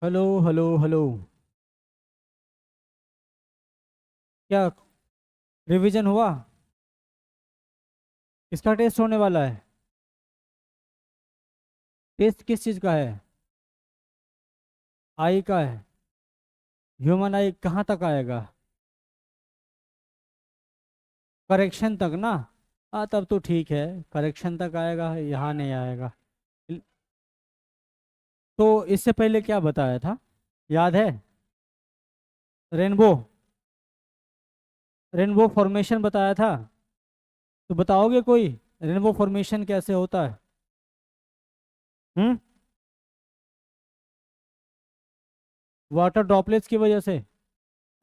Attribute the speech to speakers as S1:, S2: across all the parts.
S1: Hello hello hello. क्या revision हुआ? किसका टेस्ट होने वाला है? टेस्ट किस चीज़ का है? आई का है। ह्यूमन आई कहाँ तक आएगा? करेक्शन तक ना? हाँ तब तो ठीक है। करेक्शन तक आएगा, यहाँ नहीं आएगा। तो इससे पहले क्या बताया था, याद है? रेनबो। रेनबो फॉर्मेशन बताया था। तो बताओगे कोई, रेनबो फॉर्मेशन कैसे होता है? हम्म। वाटर ड्रॉपलेट्स की वजह से।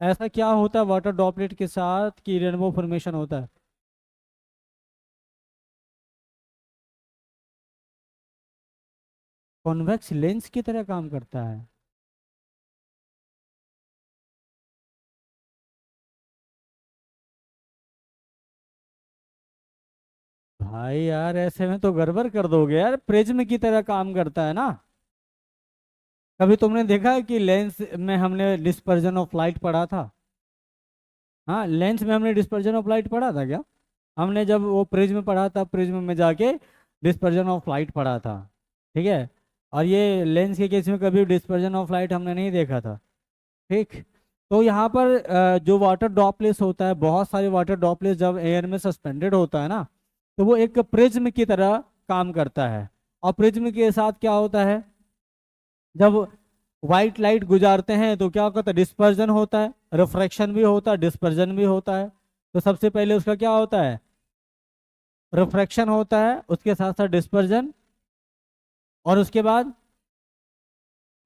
S1: ऐसा क्या होता है वाटर ड्रॉपलेट के साथ कि रेनबो फॉर्मेशन होता है? कॉन्वेक्स लेंस की तरह काम करता है। भाई यार ऐसे में तो गड़बड़ कर दोगे यार, प्रिज्म की तरह काम करता है ना। कभी तुमने देखा है कि लेंस में हमने डिस्पर्जन ऑफ लाइट पढ़ा था? हाँ, लेंस में हमने डिस्पर्जन ऑफ लाइट पढ़ा था क्या? हमने जब वो प्रिज्म पढ़ा था, प्रिज्म में जाके डिस्पर्जन ऑफ लाइट पढ़ा था। ठीक है। और ये लेंस के केस में कभी डिस्पर्जन ऑफ लाइट हमने नहीं देखा था। ठीक। तो यहाँ पर जो वाटर ड्रॉपलेट्स होता है, बहुत सारे वाटर ड्रॉपलेट्स जब एयर में सस्पेंडेड होता है ना, तो वो एक प्रिज्म की तरह काम करता है। और प्रिज्म के साथ क्या होता है, जब वाइट लाइट गुजारते हैं तो क्या होता है, डिस्पर्जन होता है, रिफ्रैक्शन भी होता है, डिस्पर्जन भी होता है। तो सबसे पहले उसका क्या होता है, रिफ्रैक्शन होता है, उसके साथ साथ डिस्पर्जन, और उसके बाद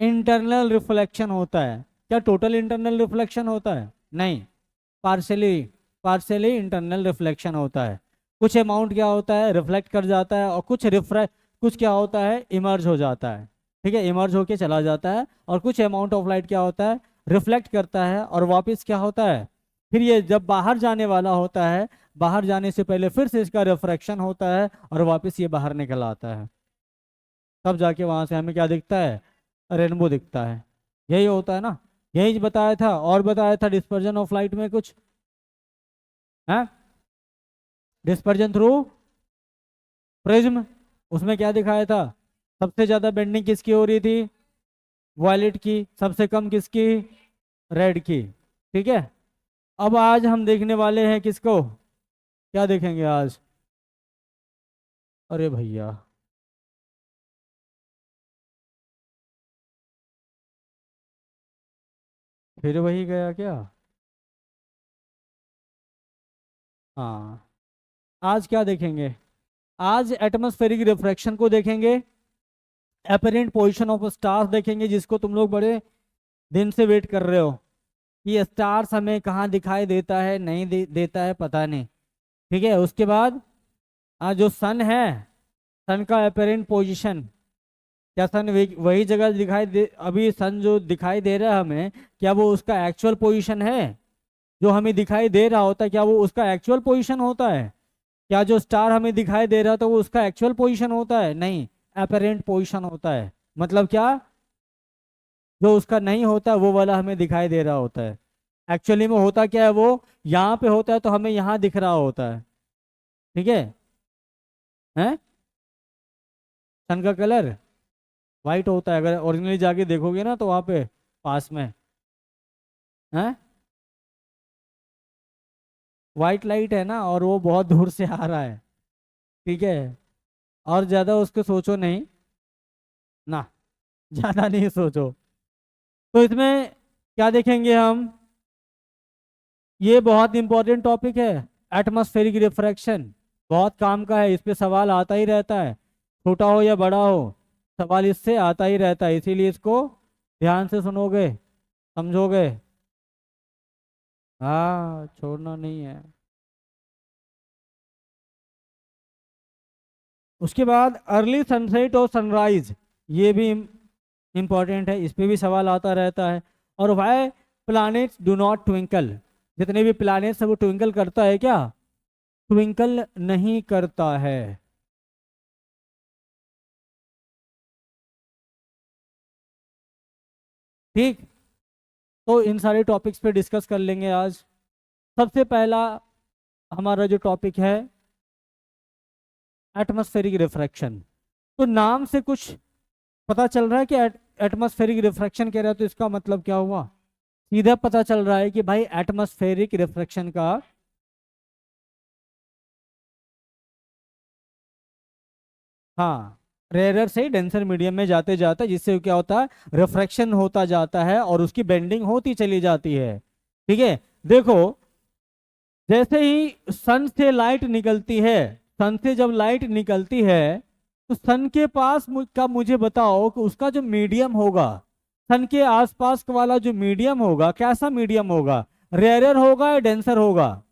S1: इंटरनल रिफ्लेक्शन होता है। क्या टोटल इंटरनल रिफ्लेक्शन होता है? नहीं। पार्शली, पार्शली इंटरनल रिफ्लेक्शन होता है। कुछ अमाउंट क्या होता है, रिफ्लेक्ट कर जाता है, और कुछ क्या होता है, इमर्ज हो जाता है। ठीक है, इमर्ज होके चला जाता है। और कुछ अमाउंट ऑफ लाइट क्या होता है, रिफ्लेक्ट करता है, और वापस क्या होता है, फिर ये जब बाहर जाने वाला होता है, बाहर जाने से पहले फिर से इसका रिफ्रैक्शन होता है, और वापस ये बाहर निकल आता है। तब जाके वहां से हमें क्या दिखता है, रेनबो दिखता है। यही होता है ना। यही बताया था, और बताया था डिस्पर्जन ऑफ लाइट में कुछ है। डिस्पर्जन थ्रू प्रिज्म, उसमें क्या दिखाया था, सबसे ज्यादा बेंडिंग किसकी हो रही थी, वॉयलेट की, सबसे कम किसकी, रेड की। ठीक है। अब आज हम देखने वाले हैं किसको, क्या देखेंगे आज? अरे भैया, फिर वही गया क्या? हाँ। आज क्या देखेंगे? आज एटमॉस्फेरिक रिफ्रैक्शन को देखेंगे, एपरेंट पोजीशन ऑफ स्टार्स देखेंगे, जिसको तुम लोग बड़े दिन से वेट कर रहे हो कि स्टार्स हमें कहाँ दिखाई देता है, नहीं देता है, पता नहीं। ठीक है। उसके बाद आज जो सन है, सन का अपेरेंट पोजीशन, क्या सन वही जगह दिखाई दे, अभी सन जो दिखाई दे रहा है हमें, क्या वो उसका एक्चुअल पोजीशन है? जो हमें दिखाई दे रहा होता है, क्या वो उसका एक्चुअल पोजीशन होता है? क्या जो स्टार हमें दिखाई दे रहा था वो उसका एक्चुअल पोजीशन होता है? नहीं, अपेरेंट पोजीशन होता है। मतलब क्या, जो उसका नहीं होता वो वाला हमें दिखाई दे रहा होता है। एक्चुअली में होता क्या है, वो यहाँ पे होता है तो हमें यहाँ दिख रहा होता है। ठीक है। हैं? सन का कलर वाइट होता है, अगर ओरिजिनली जाके देखोगे ना तो वहाँ पे पास में है, वाइट लाइट है ना, और वो बहुत दूर से आ रहा है। ठीक है। और ज्यादा उसको सोचो नहीं ना, ज्यादा नहीं सोचो। तो इसमें क्या देखेंगे हम, ये बहुत इंपॉर्टेंट टॉपिक है, एटमॉस्फेरिक रिफ्रैक्शन। बहुत काम का है, इस पे सवाल आता ही रहता है, छोटा हो या बड़ा हो, सवाल इससे आता ही रहता है, इसीलिए इसको ध्यान से सुनोगे, समझोगे। हाँ, छोड़ना नहीं है। उसके बाद अर्ली सनसेट और सनराइज, ये भी इम्पॉर्टेंट है, इस पे भी सवाल आता रहता है। और why planets do not twinkle, जितने भी प्लैनेट्स है वो ट्विंकल करता है क्या? ट्विंकल नहीं करता है। ठीक, तो इन सारे टॉपिक्स पे डिस्कस कर लेंगे आज। सबसे पहला हमारा जो टॉपिक है एटमॉस्फेरिक रिफ्रैक्शन। तो नाम से कुछ पता चल रहा है कि एटमॉस्फेरिक रिफ्रैक्शन कह रहा है, तो इसका मतलब क्या हुआ? सीधा पता चल रहा है कि भाई एटमॉस्फेरिक रिफ्रैक्शन का, हाँ, रेयर से डेंसर मीडियम में जाते जाते, जिससे क्या होता है, रिफ्रैक्शन होता जाता है और उसकी बेंडिंग होती चली जाती है। ठीक है, देखो, जैसे ही सन से लाइट निकलती है, सन से जब लाइट निकलती है, तो सन के पास का मुझे बताओ कि उसका जो मीडियम होगा, सन के आसपास वाला जो मीडियम होगा, कैसा मीडियम होगा? रेयरर होगा या डेंसर होगा?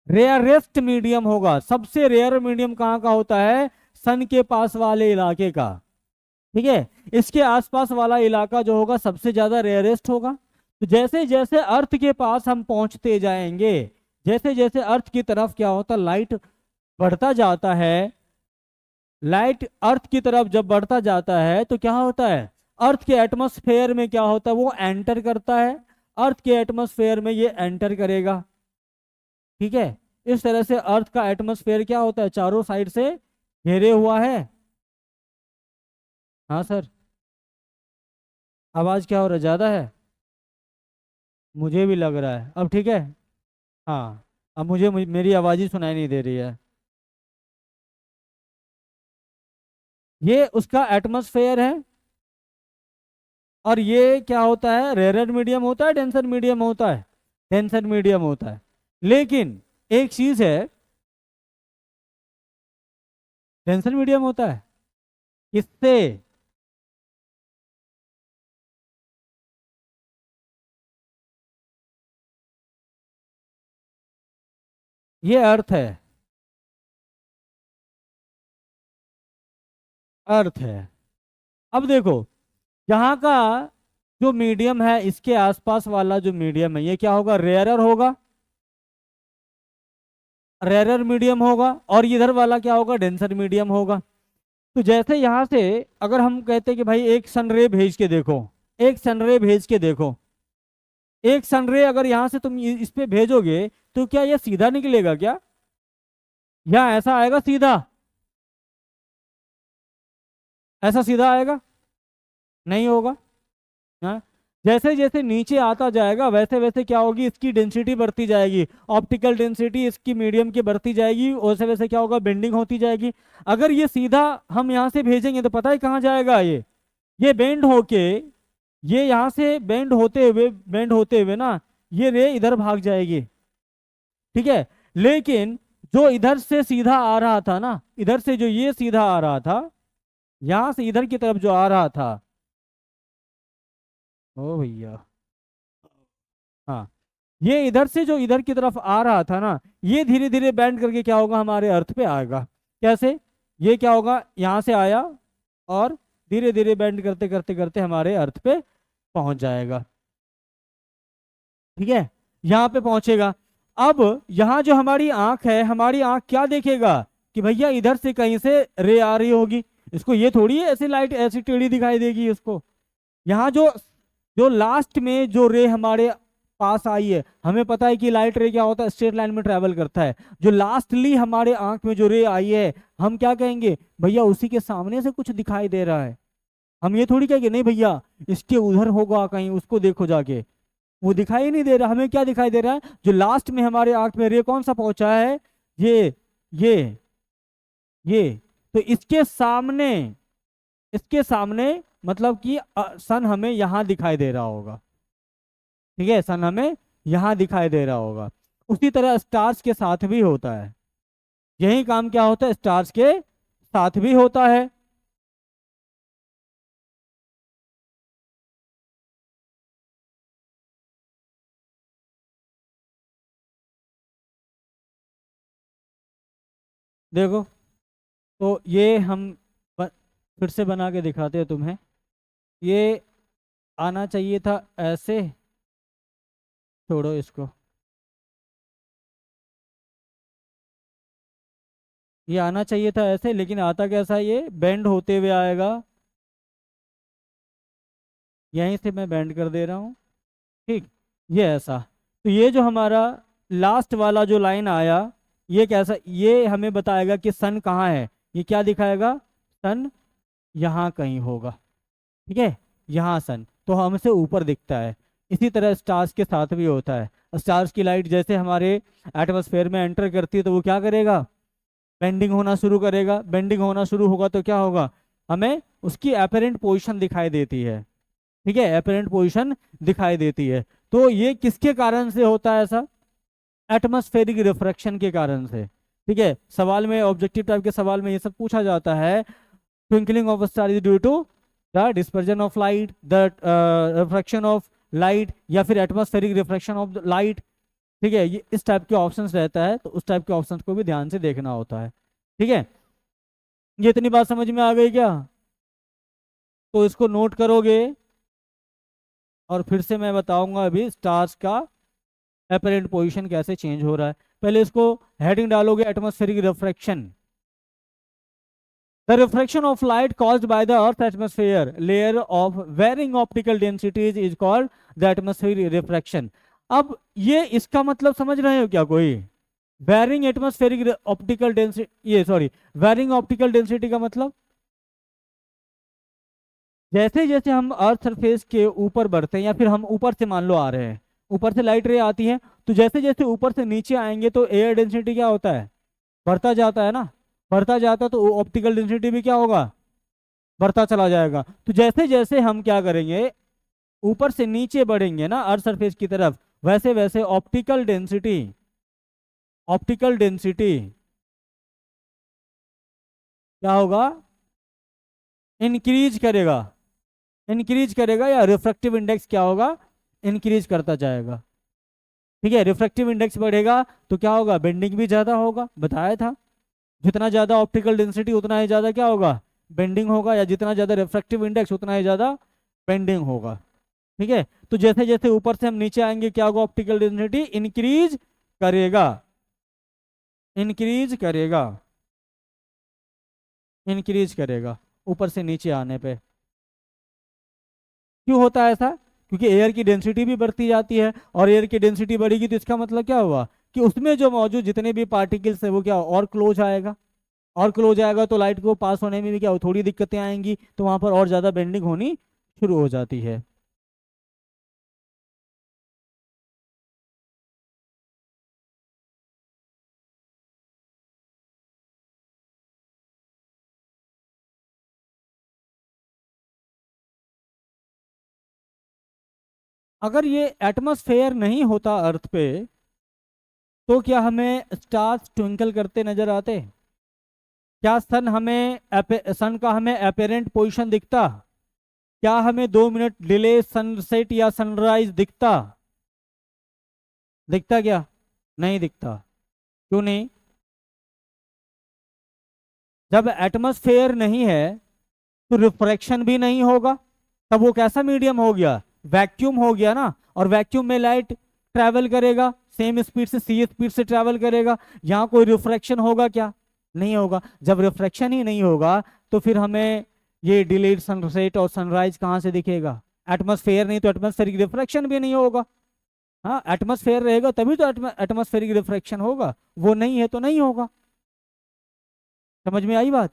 S1: रेयरेस्ट मीडियम होगा। सबसे रेयर मीडियम कहाँ का होता है? सन के पास वाले इलाके का। ठीक है, इसके आसपास वाला इलाका जो होगा सबसे ज्यादा रेयरेस्ट होगा। तो जैसे जैसे अर्थ के पास हम पहुंचते जाएंगे, जैसे जैसे अर्थ की तरफ क्या होता, लाइट बढ़ता जाता है, लाइट अर्थ की तरफ जब बढ़ता जाता है तो क्या होता है, अर्थ के एटमॉस्फेयर में क्या होता है, वो एंटर करता है। अर्थ के एटमॉस्फेयर में ये एंटर करेगा। ठीक है, इस तरह से अर्थ का एटमॉस्फेयर क्या होता है, चारों साइड से घेरे हुआ है। हाँ सर, आवाज क्या हो रहा है, ज्यादा है? मुझे भी लग रहा है, अब ठीक है। हाँ, अब मेरी आवाज ही सुनाई नहीं दे रही है। ये उसका एटमॉस्फेयर है। और ये क्या होता है, रेयर मीडियम होता है, डेंसर मीडियम होता है? डेंसर मीडियम होता है। लेकिन एक चीज है, डेंसर मीडियम होता है किससे? ये अर्थ है, अर्थ है। अब देखो, यहाँ का जो मीडियम है, इसके आसपास वाला जो मीडियम है, ये क्या होगा, रेयरर होगा, रेयरर मीडियम होगा। और इधर वाला क्या होगा, डेंसर मीडियम होगा। तो जैसे यहाँ से अगर हम कहते हैं कि भाई एक सनरे भेज के देखो, एक सनरे भेज के देखो, एक सनरे अगर यहाँ से तुम इस पे भेजोगे, तो क्या ये सीधा निकलेगा क्या, या ऐसा आएगा सीधा? ऐसा सीधा आएगा? नहीं होगा। हाँ, जैसे जैसे नीचे आता जाएगा वैसे वैसे क्या होगी, इसकी डेंसिटी बढ़ती जाएगी, ऑप्टिकल डेंसिटी इसकी मीडियम की बढ़ती जाएगी, वैसे वैसे क्या होगा, बेंडिंग होती जाएगी। अगर ये सीधा हम यहाँ से भेजेंगे तो पता है कहाँ जाएगा ये बेंड होके, ये यहाँ से बेंड होते हुए ना, ये रे इधर भाग जाएगी। ठीक है, लेकिन जो इधर से सीधा आ रहा था ना, इधर से जो ये सीधा आ रहा था, यहाँ से इधर की तरफ जो आ रहा था, ओ भैया, हाँ, ये इधर से जो इधर की तरफ आ रहा था ना, ये धीरे धीरे बैंड करके क्या होगा, हमारे अर्थ पे आएगा। कैसे? ये क्या होगा, यहाँ से आया और धीरे धीरे बैंड करते करते करते हमारे अर्थ पे पहुंच जाएगा। ठीक है, यहाँ पे पहुंचेगा। अब यहाँ जो हमारी आंख है, हमारी आंख क्या देखेगा कि भैया इधर से कहीं से रे आ रही होगी, इसको ये थोड़ी है ऐसी लाइट ऐसी टेढ़ी दिखाई देगी इसको। यहाँ जो जो लास्ट में जो रे हमारे पास आई है, हमें पता है कि लाइट रे क्या होता है, स्ट्रेट लाइन में ट्रेवल करता है। जो लास्टली हमारे आंख में जो रे आई है, हम क्या कहेंगे, भैया उसी के सामने से कुछ दिखाई दे रहा है। हम ये थोड़ी कहेंगे नहीं भैया इसके उधर होगा कहीं, उसको देखो जाके, वो दिखाई नहीं दे रहा। हमें क्या दिखाई दे रहा है, जो लास्ट में हमारे आंख में रे कौन सा पहुंचा है, ये ये ये। तो इसके सामने मतलब कि सन हमें यहाँ दिखाई दे रहा होगा। ठीक है, सन हमें यहाँ दिखाई दे रहा होगा। उसी तरह स्टार्स के साथ भी होता है, यही काम क्या होता है, स्टार्स के साथ भी होता है। देखो, तो ये हम ब, फिर से बना के दिखाते हैं तुम्हें। ये आना चाहिए था ऐसे, छोड़ो इसको, ये आना चाहिए था ऐसे, लेकिन आता कैसा है, ये बेंड होते हुए आएगा, यहीं से मैं बेंड कर दे रहा हूँ, ठीक, ये ऐसा। तो ये जो हमारा लास्ट वाला जो लाइन आया, ये कैसा, ये हमें बताएगा कि सन कहाँ है। ये क्या दिखाएगा, सन यहाँ कहीं होगा, ठीक है, यहाँ सन तो हमसे ऊपर दिखता है। इसी तरह स्टार्स के साथ भी होता है। स्टार्स की लाइट जैसे हमारे एटमॉस्फेयर में एंटर करती है तो वो क्या करेगा, बेंडिंग होना शुरू करेगा। बेंडिंग होना शुरू होगा तो क्या होगा, हमें उसकी एपरेंट पोजीशन दिखाई देती है, ठीक है, एपरेंट पोजीशन दिखाई देती है। तो ये किसके कारण से होता है ऐसा, एटमॉस्फेरिक रिफ्रैक्शन के कारण से, ठीक है। सवाल में, ऑब्जेक्टिव टाइप के सवाल में ये सब पूछा जाता है। Twinkling of star is due to the dispersion of light, the refraction of light, या फिर एटमॉस्फेरिक रिफ्रैक्शन ऑफ लाइट, ठीक है। ये इस टाइप के ऑप्शंस रहता है, तो उस टाइप के ऑप्शंस को भी ध्यान से देखना होता है, ठीक है। ये इतनी बात समझ में आ गई क्या, तो इसको नोट करोगे। और फिर से मैं बताऊंगा अभी स्टार्स का एपरेंट पोजीशन कैसे चेंज हो रहा है। पहले इसको हेडिंग डालोगे, atmospheric refraction. The refraction of light caused by the Earth's atmosphere layer of varying optical densities is called the atmospheric refraction. अब ये इसका मतलब समझ रहे हो क्या कोई, वेरिंग एटमॉस्फेरिक ऑप्टिकल डेंसिटी, ये सॉरी, वेरिंग ऑप्टिकल डेंसिटी का मतलब, जैसे जैसे हम अर्थ सरफेस के ऊपर बढ़ते हैं, या फिर हम ऊपर से मान लो आ रहे हैं, ऊपर से लाइट रे आती है, तो जैसे जैसे ऊपर से नीचे आएंगे तो एयर डेंसिटी क्या होता है, बढ़ता जाता है ना, बढ़ता जाता, तो ऑप्टिकल डेंसिटी भी क्या होगा, बढ़ता चला जाएगा। तो जैसे जैसे हम क्या करेंगे, ऊपर से नीचे बढ़ेंगे ना अर्थ सरफेस की तरफ, वैसे वैसे ऑप्टिकल डेंसिटी, ऑप्टिकल डेंसिटी क्या होगा, इंक्रीज करेगा, इंक्रीज करेगा, या रिफ्रैक्टिव इंडेक्स क्या होगा, इंक्रीज करता जाएगा, ठीक है। रिफ्रैक्टिव इंडेक्स बढ़ेगा तो क्या होगा, बेंडिंग भी ज्यादा होगा, बताया था। जितना ज्यादा ऑप्टिकल डेंसिटी उतना ही ज्यादा क्या होगा, बेंडिंग होगा, या जितना ज्यादा रिफ्रैक्टिव इंडेक्स उतना ही ज्यादा बेंडिंग होगा, ठीक है। तो जैसे जैसे ऊपर से हम नीचे आएंगे क्या होगा, ऑप्टिकल डेंसिटी इंक्रीज करेगा, इंक्रीज करेगा, इंक्रीज करेगा ऊपर से नीचे आने पे। क्यों होता है ऐसा, क्योंकि एयर की डेंसिटी भी बढ़ती जाती है, और एयर की डेंसिटी बढ़ेगी तो इसका मतलब क्या हुआ, कि उसमें जो मौजूद जितने भी पार्टिकल्स है वो क्या और क्लोज आएगा, और क्लोज आएगा तो लाइट को पास होने में भी क्या हो, थोड़ी दिक्कतें आएंगी, तो वहां पर और ज्यादा बेंडिंग होनी शुरू हो जाती है। अगर ये एटमॉस्फेयर नहीं होता अर्थ पे, तो क्या हमें स्टार्स ट्विंकल करते नजर आते, क्या सन हमें सन का हमें अपेरेंट पोजीशन दिखता, क्या हमें 2 मिनट डिले सनसेट या सनराइज दिखता, दिखता क्या, नहीं दिखता। क्यों नहीं, जब एटमॉस्फेयर नहीं है तो रिफ्रैक्शन भी नहीं होगा, तब वो कैसा मीडियम हो गया, वैक्यूम हो गया ना। और वैक्यूम में लाइट ट्रैवल करेगा सेम स्पीड से, सी स्पीड से ट्रैवल करेगा, यहाँ कोई रिफ्रैक्शन होगा क्या, नहीं होगा। जब रिफ्रैक्शन ही नहीं होगा तो फिर हमें ये डिलेड सनसेट और सनराइज कहाँ से दिखेगा, एटमॉस्फेयर नहीं तो एटमॉस्फेरिक रिफ्रैक्शन भी नहीं होगा। हाँ, एटमॉस्फेयर रहेगा तभी तो एटमॉस्फेरिक रिफ्रैक्शन होगा, वो नहीं है तो नहीं होगा। समझ में आई बात,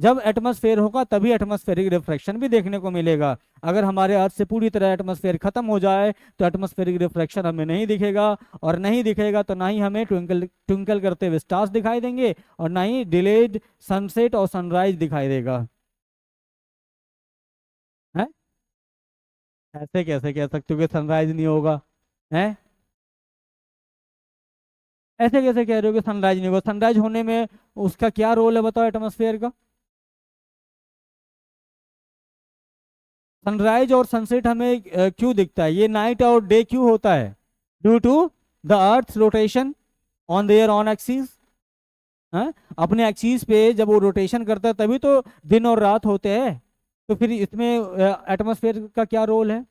S1: जब एटमॉस्फेयर होगा तभी एटमॉस्फेरिक रिफ्रैक्शन भी देखने को मिलेगा। अगर हमारे अर्थ से पूरी तरह एटमॉस्फेयर खत्म हो जाए तो एटमॉस्फेरिक रिफ्रैक्शन हमें नहीं दिखेगा, और नहीं दिखेगा तो ना ही हमें ट्विंकल ट्विंकल करते हुए स्टार्स दिखाई देंगे, और ना ही डिलेड सनसेट और सनराइज दिखाई देगा। है, ऐसे कैसे कह सकते हो कि सनराइज नहीं होगा, है, ऐसे कैसे कह रहे हो कि सनराइज नहीं होगा, सनराइज होने में उसका क्या रोल है बताओ एटमॉस्फेयर का। सनराइज और सनसेट हमें क्यों दिखता है, ये नाइट और डे क्यों होता है, due to the earth rotation on their on axis. अपने एक्सिस पे जब वो रोटेशन करता है तभी तो दिन और रात होते हैं। तो फिर इसमें एटमॉस्फेयर का क्या रोल है,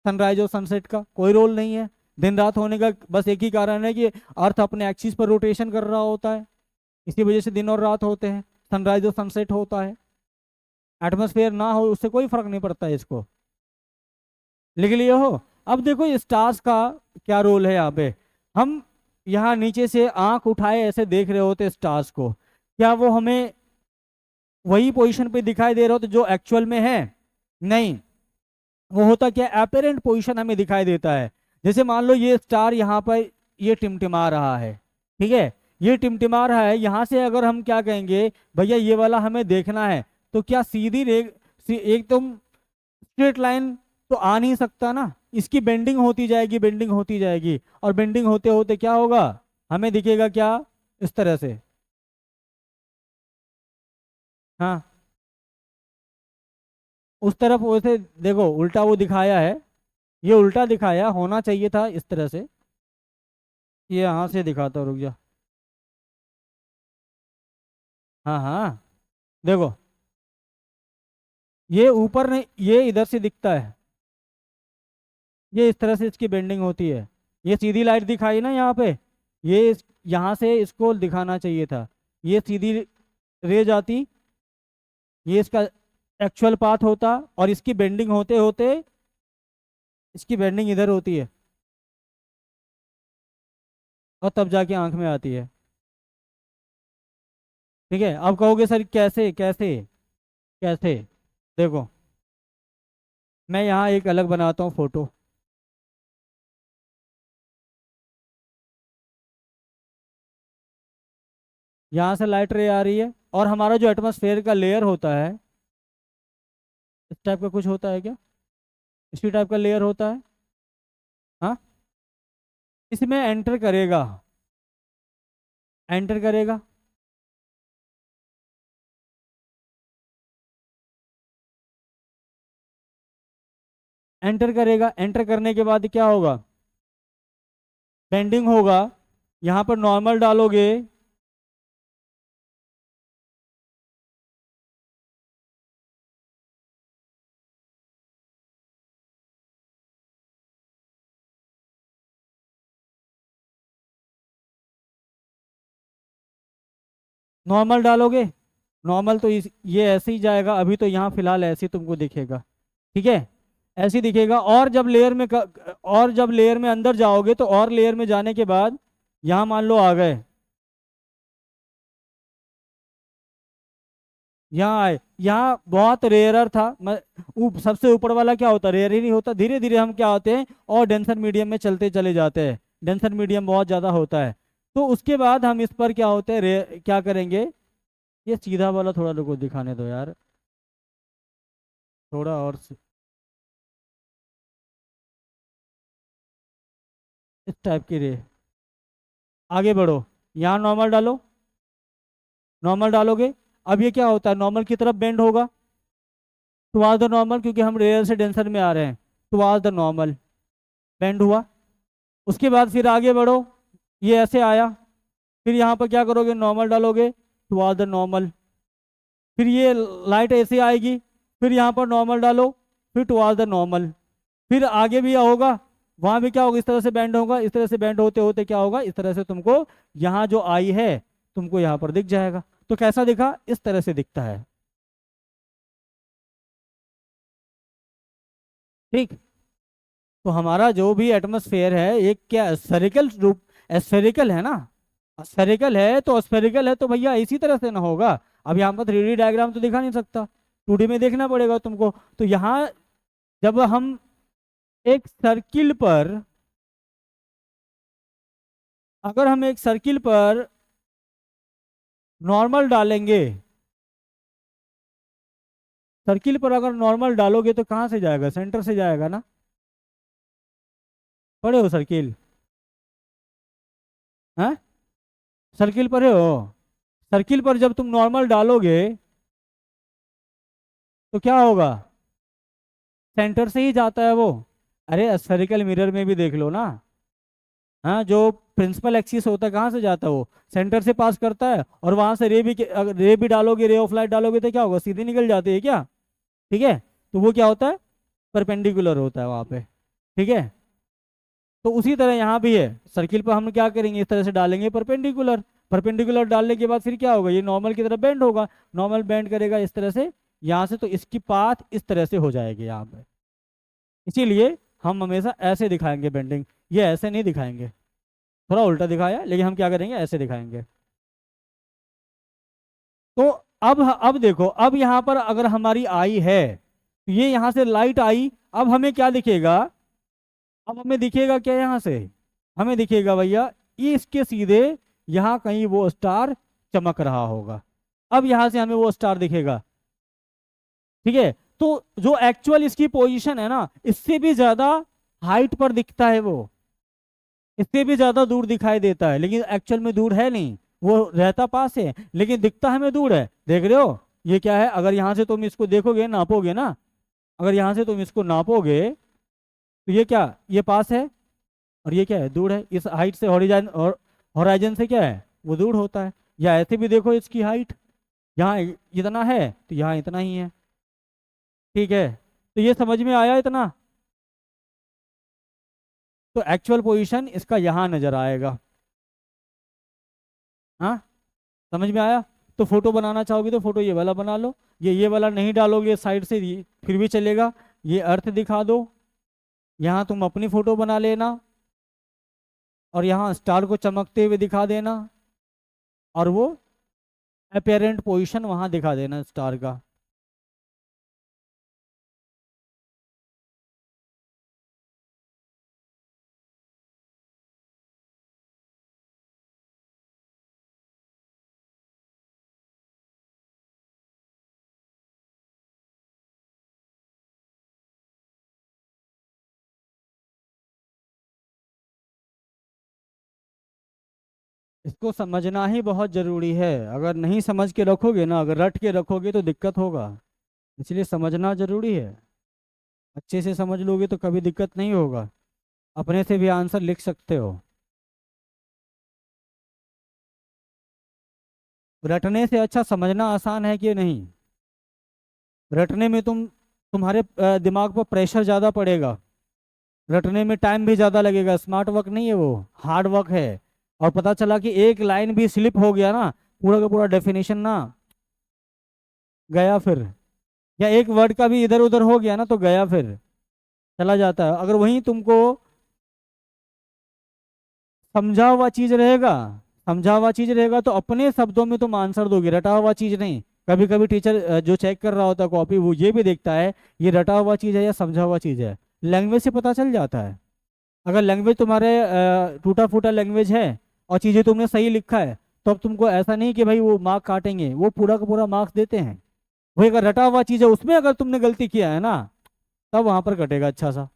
S1: सनराइज और सनसेट का कोई रोल नहीं है। दिन रात होने का बस एक ही कारण है कि अर्थ अपने एक्सिस पर रोटेशन कर रहा होता है, इसी वजह से दिन और रात होते हैं, सनराइज और सनसेट होता है। एटमॉस्फेयर ना हो उससे कोई फर्क नहीं पड़ता है इसको। लिख लिए हो। अब देखो स्टार्स का क्या रोल है यहाँ पे। हम यहाँ नीचे से आंख उठाए ऐसे देख रहे होते स्टार्स को, क्या वो हमें वही पोजीशन पे दिखाई दे रहा होता जो एक्चुअल में है? नहीं। वो होता क्या, अपेरेंट पोजीशन हमें दिखाई देता है। जैसे मान लो ये स्टार यहाँ पर ये टिमटिमा रहा है, ठीक है, ये टिमटिमा रहा है, यहाँ से अगर हम क्या कहेंगे, भैया ये वाला हमें देखना है, तो क्या सीधी एकदम स्ट्रेट लाइन तो आ नहीं सकता ना, इसकी बेंडिंग होती जाएगी, बेंडिंग होती जाएगी, और बेंडिंग होते होते क्या होगा, हमें दिखेगा क्या, इस तरह से। हाँ, उस तरफ वैसे देखो उल्टा वो दिखाया है, ये उल्टा दिखाया, होना चाहिए था इस तरह से। ये यहाँ से दिखाता हूँ, रुक जा। हाँ हाँ, देखो ये ऊपर नहीं, ये इधर से दिखता है, ये इस तरह से इसकी बेंडिंग होती है। ये सीधी लाइट दिखाई ना यहाँ पे, यहाँ से इसको दिखाना चाहिए था, ये सीधी रे जाती, ये इसका एक्चुअल पाथ होता, और इसकी बेंडिंग होते होते इसकी बेंडिंग इधर होती है, और तब जाके आंख में आती है। ठीक है, अब कहोगे सर कैसे कैसे कैसे, देखो मैं यहाँ एक अलग बनाता हूँ फोटो। यहाँ से लाइट रे आ रही है, और हमारा जो एटमॉस्फेयर का लेयर होता है, इस टाइप का कुछ होता है क्या, इसी टाइप का लेयर होता है। हाँ, इसमें एंटर करेगा, एंटर करेगा, एंटर करेगा, एंटर करने के बाद क्या होगा, बेंडिंग होगा, यहाँ पर नॉर्मल डालोगे, नॉर्मल डालोगे, नॉर्मल तो ये ऐसे ही जाएगा, अभी तो यहाँ फिलहाल ऐसे ही तुमको दिखेगा, ठीक है, ऐसे ही दिखेगा। और जब लेयर में और जब लेयर में अंदर जाओगे, तो और लेयर में जाने के बाद यहाँ मान लो आ गए, यहाँ आए, यहाँ बहुत रेयरर था, सबसे ऊपर वाला क्या होता, रेयर ही नहीं होता, धीरे धीरे हम क्या होते हैं और डेंसर मीडियम में चलते चले जाते हैं, डेंसर मीडियम बहुत ज़्यादा होता है, तो उसके बाद हम इस पर क्या होते हैं, क्या करेंगे, ये सीधा वाला थोड़ा लोगों को दिखाने दो यार, थोड़ा और इस टाइप की रे, आगे बढ़ो, यहाँ नॉर्मल डालो, नॉर्मल डालोगे, अब ये क्या होता है, नॉर्मल की तरफ बेंड होगा, टुवार्ड द नॉर्मल, क्योंकि हम रेयर से डेंसर में आ रहे हैं, टुवार्ड द नॉर्मल, बेंड हुआ। उसके बाद फिर आगे बढ़ो, ये ऐसे आया, फिर यहाँ पर क्या करोगे, नॉर्मल डालोगे, टुवार्ड द नॉर्मल, फिर ये लाइट ऐसे आएगी, फिर यहाँ पर नॉर्मल डालो, फिर टुवार्ड द नॉर्मल, फिर आगे भी होगा, वहां भी क्या होगा, इस तरह से बैंड होगा, इस तरह से बैंड होते होते क्या होगा, इस तरह से तुमको यहाँ जो आई है तुमको यहाँ पर दिख जाएगा। तो कैसा दिखा, इस तरह से दिखता है, ठीक। तो हमारा जो भी एटमॉस्फेयर है एक क्या स्फेरिकल रूप, स्फेरिकल है ना, स्फेरिकल है तो स्फेरिकल है तो भैया इसी तरह से ना होगा। अब यहाँ पर 3D डायग्राम तो दिखा नहीं सकता, 2D में देखना पड़ेगा तुमको। तो यहाँ जब हम एक सर्किल पर, अगर हम एक सर्किल पर नॉर्मल डालेंगे, सर्किल पर अगर नॉर्मल डालोगे तो कहाँ से जाएगा, सेंटर से जाएगा ना, पढ़े हो सर्किल, हाँ, सर्किल पर हो, सर्किल पर जब तुम नॉर्मल डालोगे तो क्या होगा, सेंटर से ही जाता है वो। अरे स्फेरिकल मिरर में भी देख लो ना, हाँ, जो प्रिंसिपल एक्सिस होता है कहाँ से जाता है वो, सेंटर से पास करता है, और वहां से रे भी, अगर रे भी डालोगे, रे ऑफ लाइट डालोगे तो क्या होगा, सीधे निकल जाती है क्या, ठीक है, तो वो क्या होता है, परपेंडिकुलर होता है वहां पे, ठीक है। तो उसी तरह यहाँ भी है, सर्किल पर हम क्या करेंगे, इस तरह से डालेंगे परपेंडिकुलर, परपेंडिकुलर डालने के बाद फिर क्या होगा, ये नॉर्मल की तरफ बेंड होगा, नॉर्मल बेंड करेगा इस तरह से यहाँ से, तो इसकी पाथ इस तरह से हो जाएगी यहाँ पे, इसीलिए हम हमेशा ऐसे दिखाएंगे बेंडिंग, ये ऐसे नहीं दिखाएंगे। थोड़ा उल्टा दिखाया, लेकिन हम क्या करेंगे, ऐसे दिखाएंगे। तो अब देखो, अब यहाँ पर अगर हमारी आई है, तो ये यहाँ से लाइट आई, अब हमें क्या दिखेगा, अब हमें दिखेगा क्या यहाँ से, हमें दिखेगा भैया ये इसके सीधे यहाँ कहीं वो स्टार चमक रहा होगा। अब यहाँ से हमें वो स्टार दिखेगा। ठीक है, तो जो एक्चुअल इसकी पोजीशन है ना, इससे भी ज्यादा हाइट पर दिखता है वो, इससे भी ज्यादा दूर दिखाई देता है, लेकिन एक्चुअल में दूर है नहीं, वो रहता पास है लेकिन दिखता हमें दूर है। देख रहे हो ये क्या है, अगर यहाँ से तुम इसको देखोगे, नापोगे ना, अगर यहाँ से तुम इसको नापोगे, तो ये क्या, ये पास है, और ये क्या है, दूर है। इस हाइट से हॉरिजॉन और हॉराइजन से क्या है, वो दूर होता है। या ऐसे भी देखो, इसकी हाइट यहाँ इतना है, तो यहाँ इतना ही है। ठीक है, तो ये समझ में आया इतना। तो एक्चुअल पोजीशन इसका यहाँ नजर आएगा। हाँ, समझ में आया। तो फोटो बनाना चाहोगे तो फोटो ये वाला बना लो, ये वाला नहीं डालोगे साइड से, फिर भी चलेगा। ये अर्थ दिखा दो, यहाँ तुम अपनी फोटो बना लेना, और यहाँ स्टार को चमकते हुए दिखा देना, और वो अपेरेंट पोजीशन वहां दिखा देना स्टार का। इसको समझना ही बहुत जरूरी है, अगर नहीं समझ के रखोगे ना, अगर रट के रखोगे तो दिक्कत होगा। इसलिए समझना जरूरी है। अच्छे से समझ लोगे तो कभी दिक्कत नहीं होगा, अपने से भी आंसर लिख सकते हो। रटने से अच्छा समझना आसान है कि नहीं। रटने में तुम्हारे दिमाग पर प्रेशर ज़्यादा पड़ेगा, रटने में टाइम भी ज़्यादा लगेगा, स्मार्ट वर्क नहीं है वो, हार्ड वर्क है। और पता चला कि एक लाइन भी स्लिप हो गया ना, पूरा का पूरा डेफिनेशन ना गया फिर, या एक वर्ड का भी इधर उधर हो गया ना तो गया फिर, चला जाता है। अगर वहीं तुमको समझा हुआ चीज रहेगा, समझा हुआ चीज रहेगा तो अपने शब्दों में तुम आंसर दोगे, रटा हुआ चीज नहीं। कभी कभी टीचर जो चेक कर रहा होता है कॉपी, वो ये भी देखता है ये रटा हुआ चीज है या समझा हुआ चीज है, लैंग्वेज से पता चल जाता है। अगर लैंग्वेज तुम्हारे टूटा फूटा लैंग्वेज है और चीजें तुमने सही लिखा है, तो अब तुमको ऐसा नहीं कि भाई वो मार्क काटेंगे, वो पूरा का पूरा मार्क्स देते हैं। वही अगर रटा हुआ चीज है, उसमें अगर तुमने गलती किया है ना, तब वहां पर कटेगा अच्छा सा।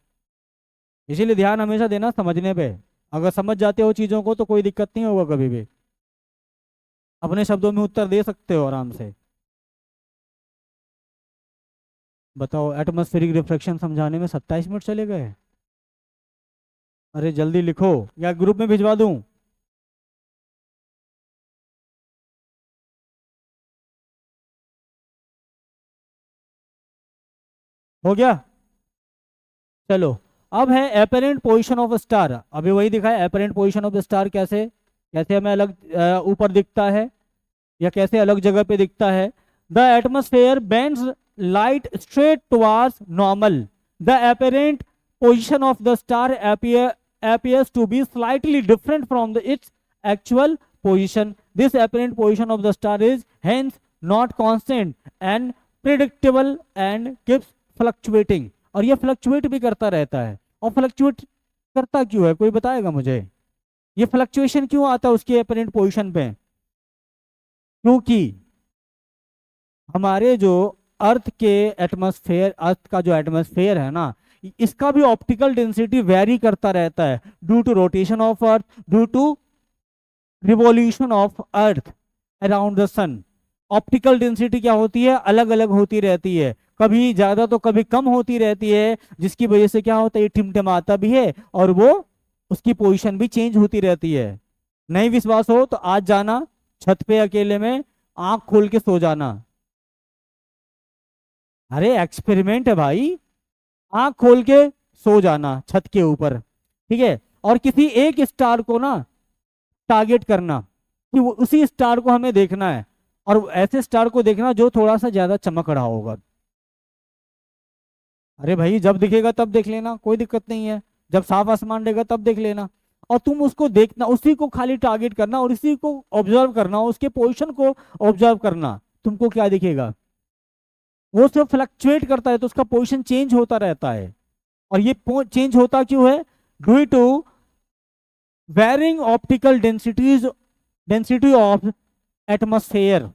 S1: इसीलिए ध्यान हमेशा देना समझने पे। अगर समझ जाते हो चीजों को तो कोई दिक्कत नहीं होगा कभी भी, अपने शब्दों में उत्तर दे सकते हो आराम से। बताओ, एटमॉस्फेरिक रिफ्रैक्शन समझाने में 27 मिनट चले गए। अरे जल्दी लिखो, या ग्रुप में भिजवा दूं। हो गया, चलो। अब है अपेरेंट पोजीशन ऑफ स्टार, अभी वही दिखा है apparent position of the star, कैसे कैसे हमें अलग ऊपर दिखता है या कैसे अलग जगह पे दिखता है। The atmosphere bends light straight towards normal, the apparent position of the star appears to be slightly different from its actual position. This apparent position of the star is hence not constant and predictable and keeps fluctuating. और ये fluctuate भी करता रहता है। और fluctuate करता क्यों है, कोई बताएगा मुझे, ये फ्लक्चुएशन क्यों आता है उसके अपरेंट पोजीशन पे। क्योंकि हमारे जो अर्थ के एटमॉस्फेयर, अर्थ का जो एटमॉस्फेयर है ना, इसका भी ऑप्टिकल डेंसिटी वेरी करता रहता है, due to rotation of earth, due to revolution of earth around the sun. Optical density क्या होती है, अलग अलग होती रहती है, कभी ज्यादा तो कभी कम होती रहती है, जिसकी वजह से क्या होता है, ये टिमटिमाता भी है और वो उसकी पोजीशन भी चेंज होती रहती है। नहीं विश्वास हो तो आज जाना छत पे अकेले में, आंख खोल के सो जाना। अरे एक्सपेरिमेंट है भाई, आंख खोल के सो जाना छत के ऊपर, ठीक है। और किसी एक स्टार को ना टारगेट करना, कि वो उसी स्टार को हमें देखना है, और ऐसे स्टार को देखना जो थोड़ा सा ज्यादा चमक रहा होगा। अरे भाई जब दिखेगा तब देख लेना, कोई दिक्कत नहीं है, जब साफ आसमान रहेगा तब देख लेना। और तुम उसको देखना, उसी को खाली टारगेट करना और इसी को ऑब्जर्व करना, उसके पोजीशन को ऑब्जर्व करना। तुमको क्या दिखेगा, वो सिर्फ फ्लक्चुएट करता है तो उसका पोजीशन चेंज होता रहता है। और ये चेंज होता क्यों है, due to varying optical density of atmosphere.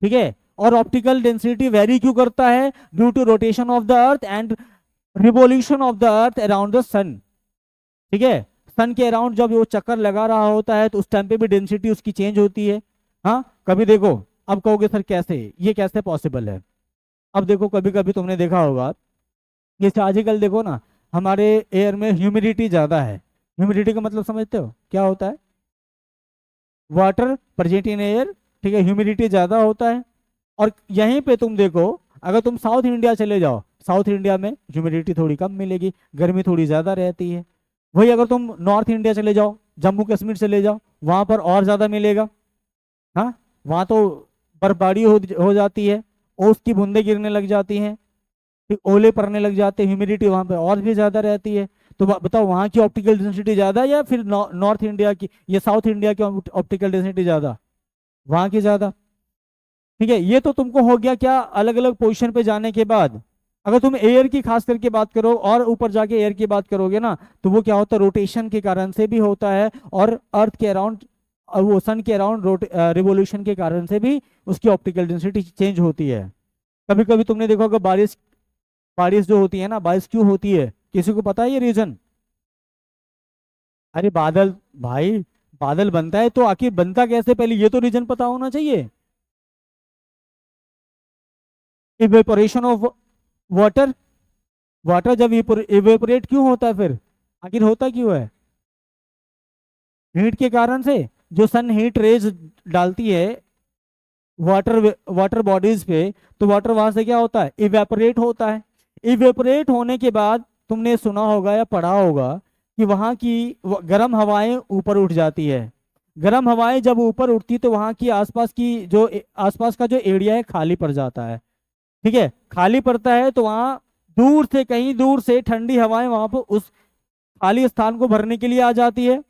S1: ठीक है, और ऑप्टिकल डेंसिटी वेरी क्यों करता है, due to rotation of the earth and revolution of the earth around the sun. ठीक है, सन के अराउंड जब वो चक्कर लगा रहा होता है तो उस टाइम पे भी डेंसिटी उसकी चेंज होती है। हाँ, कभी देखो, अब कहोगे सर कैसे, ये कैसे पॉसिबल है। अब देखो, कभी कभी तुमने देखा होगा, जैसे आजकल देखो ना, हमारे एयर में ह्यूमिडिटी ज़्यादा है। ह्यूमिडिटी का मतलब समझते हो क्या होता है, वाटर प्रेजेंट इन एयर। ठीक है, ह्यूमिडिटी ज़्यादा होता है। और यहीं पे तुम देखो, अगर तुम साउथ इंडिया चले जाओ, साउथ इंडिया में ह्यूमिडिटी थोड़ी कम मिलेगी, गर्मी थोड़ी ज़्यादा रहती है। वही अगर तुम नॉर्थ इंडिया चले जाओ, जम्मू कश्मीर चले जाओ, वहाँ पर और ज़्यादा मिलेगा। हाँ, वहाँ तो बर्फबारी हो जाती है, ओस की बूंदें गिरने लग जाती हैं, फिर ओले पड़ने लग जाते हैं, ह्यूमिडिटी वहाँ पे और भी ज़्यादा रहती है। तो बताओ, वहाँ की ऑप्टिकल डेंसिटी ज़्यादा या फिर नॉर्थ इंडिया की या साउथ इंडिया की ऑप्टिकल डेंसिटी ज़्यादा, वहाँ की ज़्यादा। ठीक है, ये तो तुमको हो गया क्या, अलग अलग पोजीशन पे जाने के बाद। अगर तुम एयर की खास करके बात करो और ऊपर जाके एयर की बात करोगे ना, तो वो क्या होता है, रोटेशन के कारण से भी होता है, और अर्थ के अराउंड, वो सन के अराउंड रिवोल्यूशन के कारण से भी उसकी ऑप्टिकल डेंसिटी चेंज होती है। कभी कभी तुमने देखा होगा, बारिश बारिश जो होती है ना, बारिश क्यों होती है, किसी को पता है ये रीजन। अरे बादल, भाई बादल बनता है तो आखिर बनता कैसे, पहले ये तो रीजन पता होना चाहिए। इवेपोरेशन ऑफ वाटर, वाटर जब इवेपोरेट क्यों होता है, फिर आखिर होता क्यों है, हीट के कारण से। जो सन हीट रेज डालती है वाटर वाटर बॉडीज पे, तो वाटर वहां से क्या होता है, इवेपोरेट होता है। इवेपोरेट होने के बाद तुमने सुना होगा या पढ़ा होगा कि वहां की गर्म हवाएं ऊपर उठ जाती है। गर्म हवाएं जब ऊपर उठती तो वहां की आसपास की जो आसपास का जो एरिया है खाली पड़ जाता है। ठीक है, खाली पड़ता है तो वहां दूर से, कहीं दूर से ठंडी हवाएं वहां पर उस खाली स्थान को भरने के लिए आ जाती है।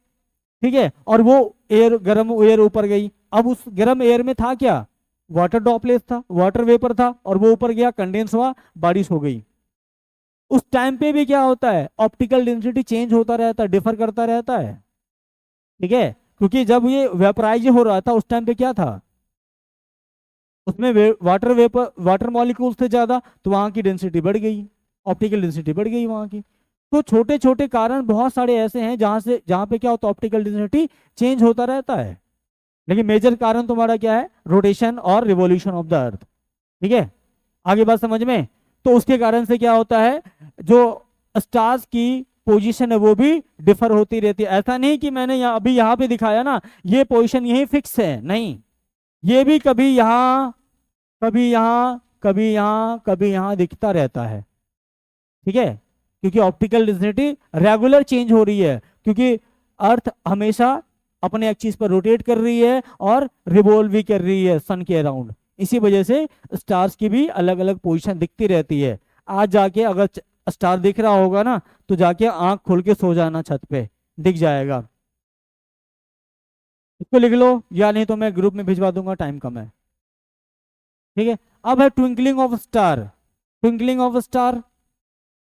S1: ठीक है, और वो एयर, गर्म एयर ऊपर गई। अब उस गर्म एयर में था क्या, वाटर ड्रॉपलेट था, वाटर वेपर था, और वो ऊपर गया, कंडेंस हुआ, बारिश हो गई। उस टाइम पे भी क्या होता है, ऑप्टिकल डेंसिटी चेंज होता रहता है, डिफर करता रहता है। ठीक है, क्योंकि जब ये वेपराइज हो रहा था उस टाइम पे क्या था, उसमें वाटर वेपर, वाटर मॉलिक्यूल्स थे ज्यादा, तो वहां की डेंसिटी बढ़ गई, ऑप्टिकल डेंसिटी बढ़ गई वहां की। तो छोटे छोटे कारण बहुत सारे ऐसे हैं जहां पे क्या होता है, ऑप्टिकल डेंसिटी चेंज होता रहता है। लेकिन मेजर कारण तुम्हारा क्या है, रोटेशन और रिवॉल्यूशन ऑफ द अर्थ। ठीक है, आगे बात समझ में। तो उसके कारण से क्या होता है, जो स्टार्स की पोजीशन है वो भी डिफर होती रहती है। ऐसा नहीं कि मैंने अभी यहाँ पे दिखाया ना, ये पोजीशन यही फिक्स है, नहीं, ये भी कभी यहाँ, कभी यहाँ, कभी यहाँ, कभी यहाँ दिखता रहता है। ठीक है, क्योंकि ऑप्टिकल डेंसिटी रेगुलर चेंज हो रही है, क्योंकि अर्थ हमेशा अपने एक्सिस पर रोटेट कर रही है और रिवॉल्व भी कर रही है सन के अराउंड। इसी वजह से स्टार्स की भी अलग अलग पोजीशन दिखती रहती है। आज जाके अगर स्टार दिख रहा होगा ना, तो जाके आंख खोल के सो जाना, छत पे दिख जाएगा। इसको लिख लो, या नहीं तो मैं ग्रुप में भिजवा दूंगा, टाइम कम है। ठीक है, अब है twinkling of star. Twinkling of star,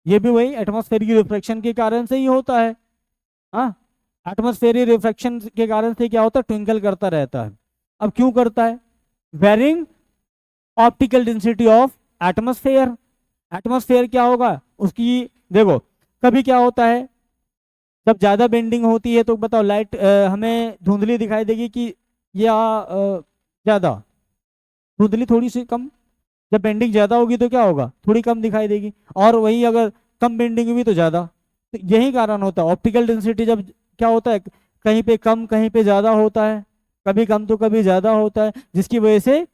S1: ये भी वही एटमॉस्फेरिक रिफ्रैक्शन के कारण से ही होता है। हाँ, एटमॉस्फेरिक रिफ्रैक्शन के कारण से क्या होता है, ट्विंकल करता रहता है। अब क्यों करता है, varying optical density of atmosphere. Atmosphere क्या होगा उसकी, देखो, कभी क्या होता है, जब ज्यादा बेंडिंग होती है तो बताओ, लाइट हमें धुंधली दिखाई देगी कि या ज्यादा, धुंधली थोड़ी सी कम। जब बेंडिंग ज्यादा होगी तो क्या होगा, थोड़ी कम दिखाई देगी। और वही अगर कम बेंडिंग हुई तो ज्यादा। तो यही कारण होता है, ऑप्टिकल डेंसिटी जब क्या होता है, कहीं पे कम कहीं पे ज्यादा होता है, कभी कम तो कभी ज्यादा होता है, जिसकी वजह से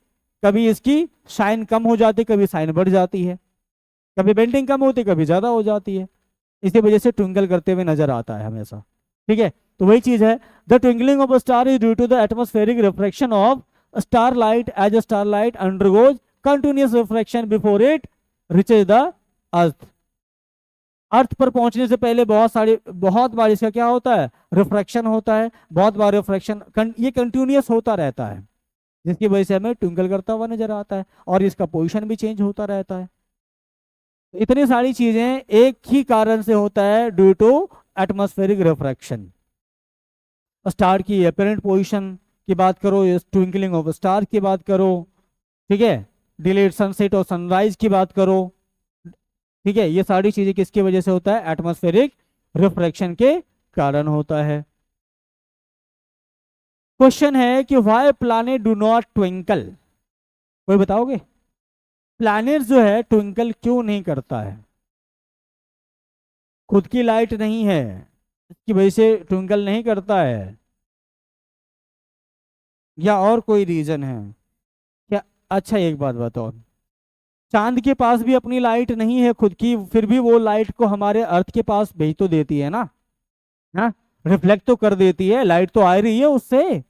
S1: कभी इसकी शाइन कम हो जाती है, कभी शाइन बढ़ जाती है, कभी बेंडिंग कम होती है, कभी ज्यादा हो जाती है। इसी वजह से ट्विंकल करते हुए नजर आता है हमेशा। ठीक है, तो वही चीज है, the twinkling of a star is due to the atmospheric refraction of starlight as a starlight undergoes continuous refraction before it reaches the earth. अर्थ पर पहुंचने से पहले बहुत बार इसका क्या होता है, रिफ्रैक्शन होता है, बहुत बार रिफ्रैक्शन ये कंटिन्यूअस होता रहता है, जिसकी वजह से हमें ट्विंकल करता हुआ नजर आता है, और इसका पोजीशन भी चेंज होता रहता है। तो इतनी सारी चीजें एक ही कारण से होता है, due to atmospheric refraction. Star की अपेरेंट पोजीशन की बात करो, ट्विंकलिंग ऑफ स्टार की बात करो, ठीक है, डिलेड सनसेट और सनराइज की बात करो, ठीक है, ये सारी चीजें किसकी वजह से होता है, एटमॉस्फेरिक रिफ्रैक्शन के कारण होता है। क्वेश्चन है कि why planet do not twinkle, कोई बताओगे? प्लैनेट जो है ट्विंकल क्यों नहीं करता है? खुद की लाइट नहीं है, इसकी वजह से ट्विंकल नहीं करता है, या और कोई रीजन है क्या? अच्छा एक बात बताओ, चांद के पास भी अपनी लाइट नहीं है खुद की, फिर भी वो लाइट को हमारे अर्थ के पास भेज तो देती है ना, हाँ, रिफ्लेक्ट तो कर देती है, लाइट तो आ रही है उससे,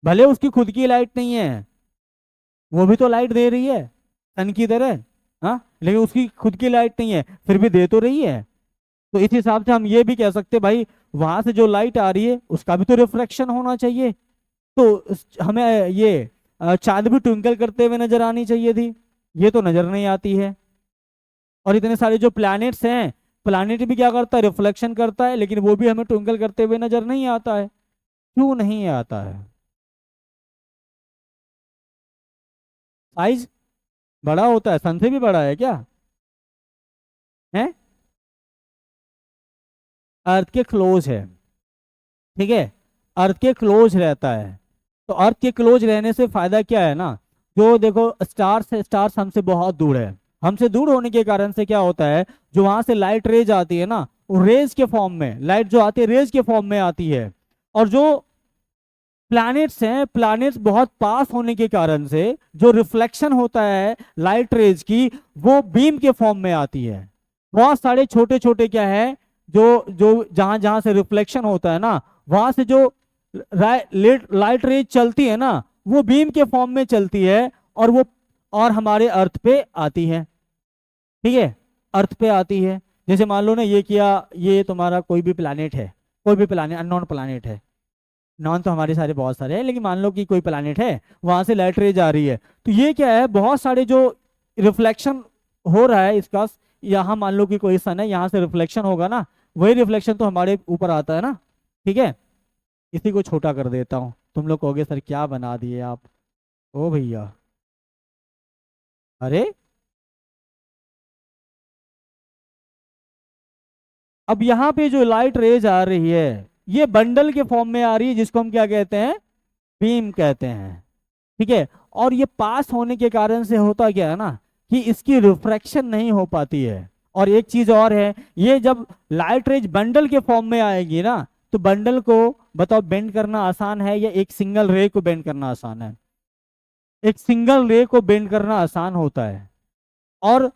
S1: भले उसकी खुद की लाइट नहीं है, वो भी तो लाइट दे रही है सन की तरह, हाँ, लेकिन उसकी खुद की लाइट नहीं है, फिर भी दे तो रही है। तो इस हिसाब से हम ये भी कह सकते हैं भाई, वहां से जो लाइट आ रही है उसका भी तो रिफ्लेक्शन होना चाहिए, तो हमें ये चांद भी ट्विंकल करते हुए नजर आनी चाहिए थी, ये तो नजर नहीं आती है। और इतने सारे जो प्लैनेट्स हैं, प्लैनेट भी क्या करता है, रिफ्लेक्शन करता है, लेकिन वो भी हमें ट्विंकल करते हुए नजर नहीं आता है, क्यों नहीं आता है? साइज बड़ा होता है, सन से भी बड़ा है क्या? है, अर्थ के क्लोज है, ठीक है, अर्थ के क्लोज रहता है। तो अर्थ के क्लोज रहने से फायदा क्या है ना, जो देखो स्टार्स हमसे बहुत दूर है, हमसे दूर होने के कारण से क्या होता है, जो वहां से लाइट रेज आती है ना, वो रेज के फॉर्म में, लाइट जो आती है रेज के फॉर्म में आती है, और जो प्लैनेट्स हैं, प्लैनेट्स बहुत पास होने के कारण से जो रिफ्लेक्शन होता है लाइट रेज की, वो बीम के फॉर्म में आती है। बहुत सारे छोटे छोटे क्या है, जो जो जहां जहां से रिफ्लेक्शन होता है ना, वहां से जो लाइट रेज चलती है ना, वो बीम के फॉर्म में चलती है, और वो और हमारे अर्थ पे आती है, ठीक है, अर्थ पे आती है। जैसे मान लो ना, ये किया, ये तुम्हारा कोई भी प्लैनेट है, कोई भी प्लैनेट, अननोन प्लैनेट है, नॉन तो हमारे सारे बहुत सारे हैं, लेकिन मान लो कि कोई प्लैनेट है, वहां से लाइट रेज आ रही है, तो ये क्या है, बहुत सारे जो रिफ्लेक्शन हो रहा है इसका, यहाँ मान लो कि कोई सन है, यहाँ से रिफ्लेक्शन होगा ना, वही रिफ्लेक्शन तो हमारे ऊपर आता है ना, ठीक है। इसी को छोटा कर देता हूँ, तुम लोग कहोगे सर क्या बना दिए आप, ओ भैया, अरे अब यहाँ पे जो लाइट रेज आ रही है, ये बंडल के फॉर्म में आ रही है, जिसको हम क्या कहते हैं, बीम कहते हैं, ठीक है। और ये पास होने के कारण से होता क्या है ना, कि इसकी रिफ्रैक्शन नहीं हो पाती है। और एक चीज और है, ये जब लाइट रेज बंडल के फॉर्म में आएगी ना, तो बंडल को बताओ बेंड करना आसान है, या एक सिंगल रे को बेंड करना आसान है? एक सिंगल रे को बेंड करना आसान होता है, और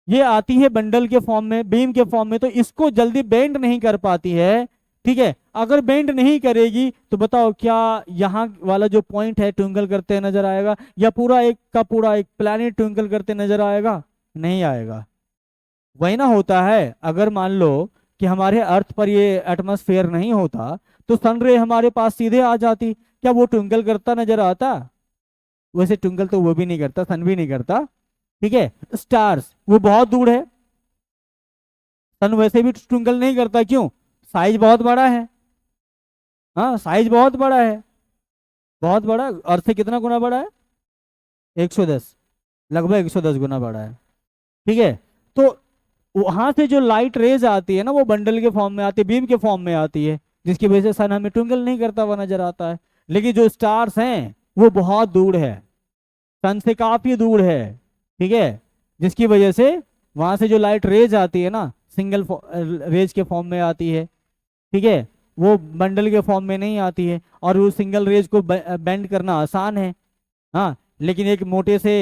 S1: ये आती है बंडल के फॉर्म में, बीम के फॉर्म में, तो इसको जल्दी बेंड नहीं कर पाती है, ठीक है। अगर बेंड नहीं करेगी तो बताओ क्या यहाँ वाला जो पॉइंट है ट्विंकल करते नजर आएगा, या पूरा एक का पूरा एक प्लैनेट ट्विंकल करते नजर आएगा? नहीं आएगा। वही ना होता है, अगर मान लो कि हमारे अर्थ पर ये एटमॉस्फेयर नहीं होता, तो सन रे हमारे पास सीधे आ जाती, क्या वो ट्विंकल करता नजर आता? वैसे ट्विंकल तो वो भी नहीं करता, सन भी नहीं करता, ठीक है। स्टार्स वो बहुत दूर है, सन वैसे भी ट्विंकल नहीं करता, क्यों? साइज बहुत बड़ा है, हाँ साइज बहुत बड़ा है, बहुत बड़ा, अर्थ से कितना गुना बड़ा है? 110, लगभग 110 गुना बड़ा है, ठीक है। तो वहां से जो लाइट रेज आती है ना, वो बंडल के फॉर्म में आती है, बीम के फॉर्म में आती है, जिसकी वजह से सन हमें ट्विंकल नहीं करता हुआ नजर आता है। लेकिन जो स्टार्स हैं वो बहुत दूर है, सन से काफी दूर है, ठीक है, जिसकी वजह से वहां से जो लाइट रेज आती है ना, सिंगल रेज के फॉर्म में आती है, ठीक है, वो बंडल के फॉर्म में नहीं आती है, और वो सिंगल रेज को बेंड करना आसान है, हाँ, लेकिन एक मोटे से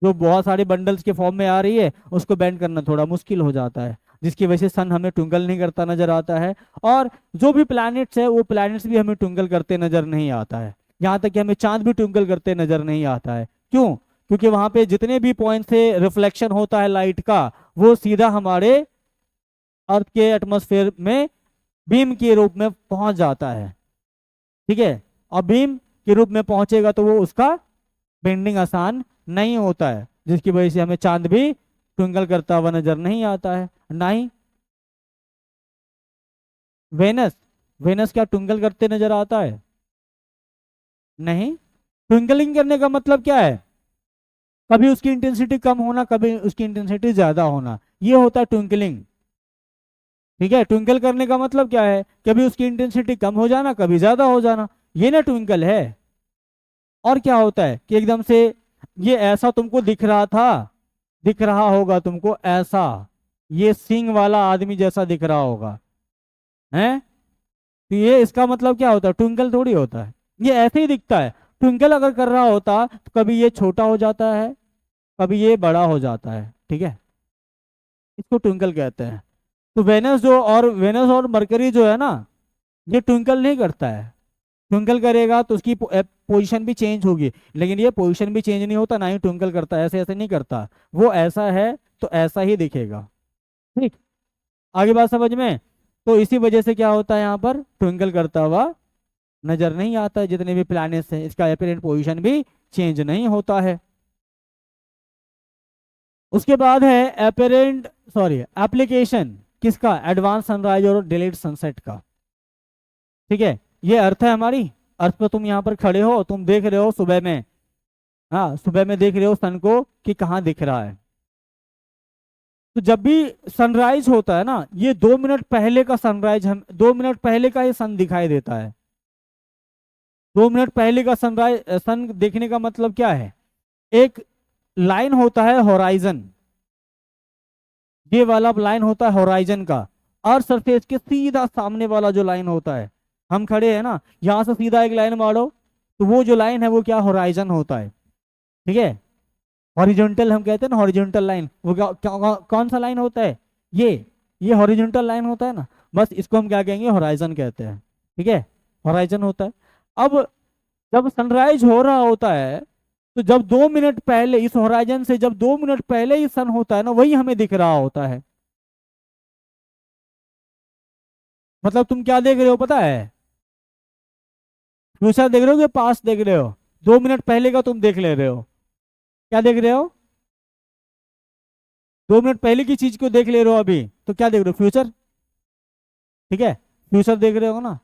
S1: जो बहुत सारे बंडल्स के फॉर्म में आ रही है, उसको बेंड करना थोड़ा मुश्किल हो जाता है, जिसकी वजह से सन हमें ट्विंकल नहीं करता नजर आता है। और जो भी प्लैनेट्स है, वो प्लैनेट्स भी हमें ट्विंकल करते नजर नहीं आता है, यहाँ तक कि हमें चांद भी ट्विंकल करते नजर नहीं आता है। क्यों? क्योंकि वहां पे जितने भी पॉइंट से रिफ्लेक्शन होता है लाइट का, वो सीधा हमारे अर्थ के एटमॉस्फेयर में बीम के रूप में पहुंच जाता है। ठीक है, और बीम के रूप में पहुंचेगा तो वो उसका बेंडिंग आसान नहीं होता है, जिसकी वजह से हमें चांद भी ट्विंकल करता हुआ नजर नहीं आता है। ना ही वेनस, वेनस क्या ट्विंकल करते नजर आता है? नहीं। ट्विंकलिंग करने का मतलब क्या है? कभी उसकी इंटेंसिटी कम होना, कभी उसकी इंटेंसिटी ज्यादा होना, ये होता है ट्विंकलिंग। ठीक है, ट्विंकल करने का मतलब क्या है? कभी उसकी इंटेंसिटी कम हो जाना, कभी ज्यादा हो जाना, ये ना ट्विंकल है। और क्या होता है कि एकदम से ये ऐसा तुमको दिख रहा था, दिख रहा होगा तुमको ऐसा, ये सिंग वाला आदमी जैसा दिख रहा होगा, है? तो ये इसका मतलब क्या होता है? ट्विंकल थोड़ी होता है, ये ऐसे ही दिखता है। ट्विंकल अगर कर रहा होता तो कभी ये छोटा हो जाता है, कभी ये बड़ा हो जाता है। ठीक है, इसको ट्विंकल कहते हैं। तो वेनस और मरकरी जो है ना, ये ट्विंकल नहीं करता है। ट्विंकल करेगा तो उसकी पोजीशन भी चेंज होगी, लेकिन ये पोजीशन भी चेंज नहीं होता, ना ही ट्विंकल करता है, ऐसे ऐसे नहीं करता। वो ऐसा है तो ऐसा ही दिखेगा। ठीक, आगे बात समझ में? तो इसी वजह से क्या होता है, यहाँ पर ट्विंकल करता हुआ नजर नहीं आता है। जितने भी प्लैनेट्स हैं, इसका एपरेंट पोजीशन भी चेंज नहीं होता है। उसके बाद है एपरेंट, सॉरी, एप्लीकेशन किसका? एडवांस सनराइज और डिलेड सनसेट का। ठीक है, ये अर्थ है हमारी। अर्थ पे तुम यहाँ पर खड़े हो, तुम देख रहे हो सुबह में, हाँ सुबह में देख रहे हो सन को कि कहाँ दिख रहा है। तो जब भी सनराइज होता है ना, ये 2 मिनट पहले का सनराइज, हम 2 मिनट पहले का ही सन दिखाई देता है। 2 मिनट पहले का सनराइज, सन देखने का मतलब क्या है? एक लाइन होता है होराइजन, ये वाला लाइन होता है होराइजन का। अर्थ सरफेस के सीधा सामने वाला जो लाइन होता है, हम खड़े हैं ना, यहां से सीधा एक लाइन मारो, तो वो जो लाइन है वो क्या? होराइजन होता है। ठीक है, हॉरिजॉन्टल हम कहते हैं ना, हॉरिजॉन्टल लाइन, वो कौन सा लाइन होता है? ये हॉरिजॉन्टल लाइन होता है ना, बस इसको हम क्या कहेंगे? होराइजन कहते हैं। ठीक है, होराइजन होता है। अब जब सनराइज हो रहा होता है, तो जब 2 मिनट पहले इस होराइजन से जब 2 मिनट पहले ही सन होता है ना, वही हमें दिख रहा होता है। मतलब तुम क्या देख रहे हो पता है? फ्यूचर देख रहे हो कि पास्ट देख रहे हो? 2 मिनट पहले का तुम देख ले रहे हो। क्या देख रहे हो? 2 मिनट पहले की चीज को देख ले रहे हो अभी, तो क्या देख रहे हो? फ्यूचर। ठीक है, फ्यूचर देख रहे हो ना,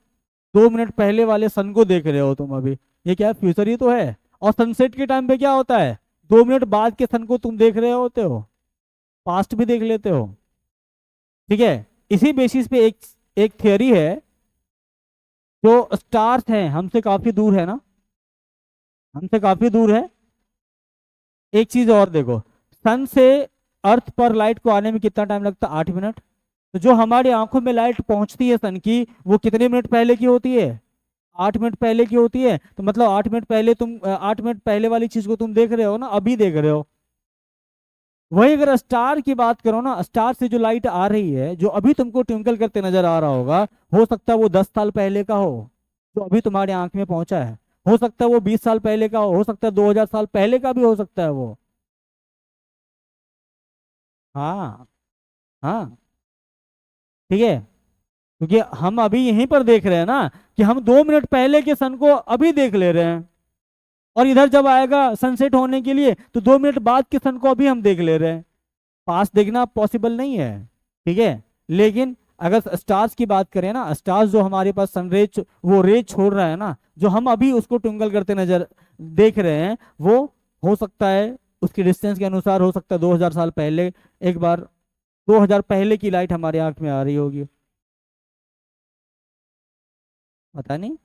S1: 2 मिनट पहले वाले सन को देख रहे हो तुम अभी, ये क्या है? फ्यूचर ही तो है। और सनसेट के टाइम पे क्या होता है? 2 मिनट बाद के सन को तुम देख रहे होते हो, पास्ट भी देख लेते हो। ठीक है, इसी बेसिस पे एक एक थियोरी है, जो स्टार्स हैं हमसे काफी दूर है ना, हमसे काफी दूर है। एक चीज और देखो, सन से अर्थ पर लाइट को आने में कितना टाइम लगता है? 8 मिनट। तो जो हमारी आंखों में लाइट पहुंचती है सन की, वो कितने मिनट पहले की होती है? 8 मिनट पहले की होती है। तो मतलब 8 मिनट पहले तुम 8 मिनट पहले वाली चीज को तुम देख रहे हो ना, अभी देख रहे हो। वही अगर स्टार की बात करो ना, स्टार से जो लाइट आ रही है, जो अभी तुमको ट्विंकल करते नजर आ रहा होगा, हो सकता है वो 10 साल पहले का हो, जो अभी तुम्हारी आंख में पहुंचा है। हो सकता है वो 20 साल पहले का हो सकता है 2000 साल पहले का भी हो सकता है वो। हाँ, हाँ। ठीक है, क्योंकि हम अभी यहीं पर देख रहे हैं ना, कि हम 2 मिनट पहले के सन को अभी देख ले रहे हैं, और इधर जब आएगा सनसेट होने के लिए, तो 2 मिनट बाद के सन को अभी हम देख ले रहे हैं। पास देखना पॉसिबल नहीं है। ठीक है, लेकिन अगर स्टार्स की बात करें ना, स्टार्स जो हमारे पास सनरेज वो रेज छोड़ रहा है ना, जो हम अभी उसको ट्विंकल करते नजर देख रहे हैं, वो हो सकता है उसकी डिस्टेंस के अनुसार हो सकता है 2000 साल पहले एक बार 2000 पहले की लाइट हमारे आंख में आ रही होगी। पता नहीं।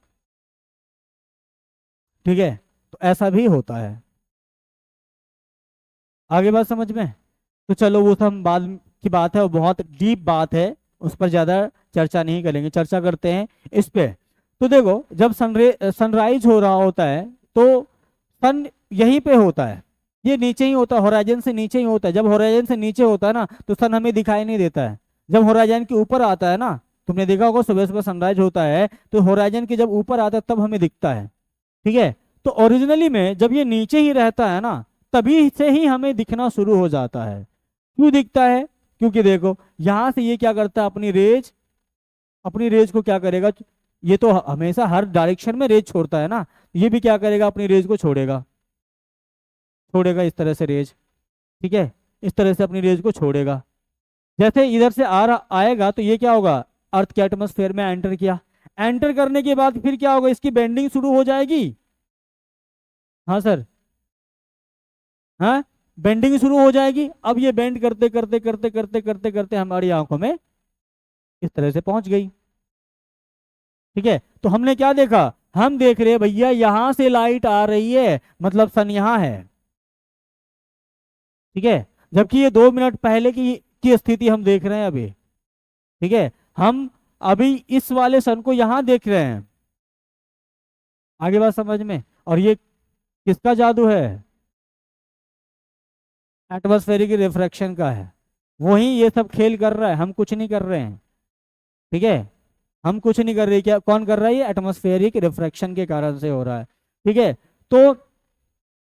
S1: ठीक है, तो ऐसा भी होता है। आगे बात समझ में? तो चलो वो सब बाद की बात है, वो बहुत डीप बात है, उस पर ज्यादा चर्चा नहीं करेंगे, चर्चा करते हैं इस पे। तो देखो, जब सनराइज हो रहा होता है, तो सन यहीं पे होता है, ये नीचे ही होता है, होराइजन से नीचे ही होता है। जब होराइजन से नीचे होता है ना, तो सन हमें दिखाई नहीं देता है। जब होराइजन के ऊपर आता है ना, तुमने देखा होगा सुबह सुबह सनराइज होता है, तो होराइजन के जब ऊपर आता है तब हमें दिखता है। ठीक है, तो ओरिजिनली में जब ये नीचे ही रहता है ना, तभी से ही हमें दिखना शुरू हो जाता है। क्यों दिखता है? क्योंकि देखो यहाँ से ये क्या करता है, अपनी रेज को क्या करेगा, ये तो हमेशा हर डायरेक्शन में रेज छोड़ता है ना, ये भी क्या करेगा, अपनी रेज को छोड़ेगा, छोड़ेगा इस तरह से रेज। ठीक है, इस तरह से अपनी रेज को छोड़ेगा। जैसे इधर से आ रहा आएगा तो ये क्या होगा, अर्थ के एटमॉस्फेयर में एंटर किया, एंटर करने के बाद फिर क्या होगा, इसकी बेंडिंग शुरू हो जाएगी। हाँ सर, हाँ, बेंडिंग शुरू हो जाएगी। अब ये बेंड करते करते करते करते करते करते हमारी आंखों में इस तरह से पहुंच गई। ठीक है, तो हमने क्या देखा, हम देख रहे हैं भैया यहां से लाइट आ रही है, मतलब सन यहां है। ठीक है, जबकि ये 2 मिनट पहले की स्थिति हम देख रहे हैं अभी। ठीक है, हम अभी इस वाले सन को यहां देख रहे हैं। आगे बात समझ में, और ये किसका जादू है, एटमॉस्फेरिक रिफ्रैक्शन का है। वही ये सब खेल कर रहा है, हम कुछ नहीं कर रहे हैं। ठीक है, हम कुछ नहीं कर रहे, क्या कौन कर रहा है, ये एटमॉस्फेरिक रिफ्रैक्शन के कारण से हो रहा है। ठीक है, तो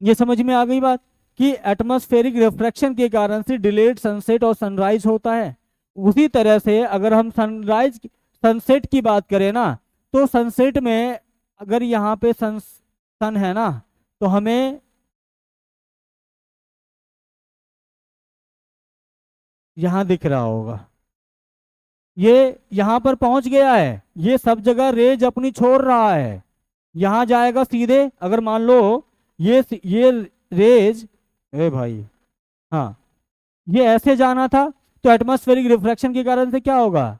S1: ये समझ में आ गई बात कि एटमॉस्फेरिक रिफ्रैक्शन के कारण से डिलेड सनसेट और सनराइज होता है। उसी तरह से अगर हम सनसेट की बात करें ना, तो सनसेट में अगर यहाँ पे सन है ना, तो हमें यहाँ दिख रहा होगा, ये यहाँ पर पहुंच गया है, ये सब जगह रेज अपनी छोड़ रहा है। यहाँ जाएगा सीधे, अगर मान लो ये रेज, ए भाई, हाँ, ये ऐसे जाना था, तो एटमॉस्फेरिक रिफ्रैक्शन के कारण से क्या होगा,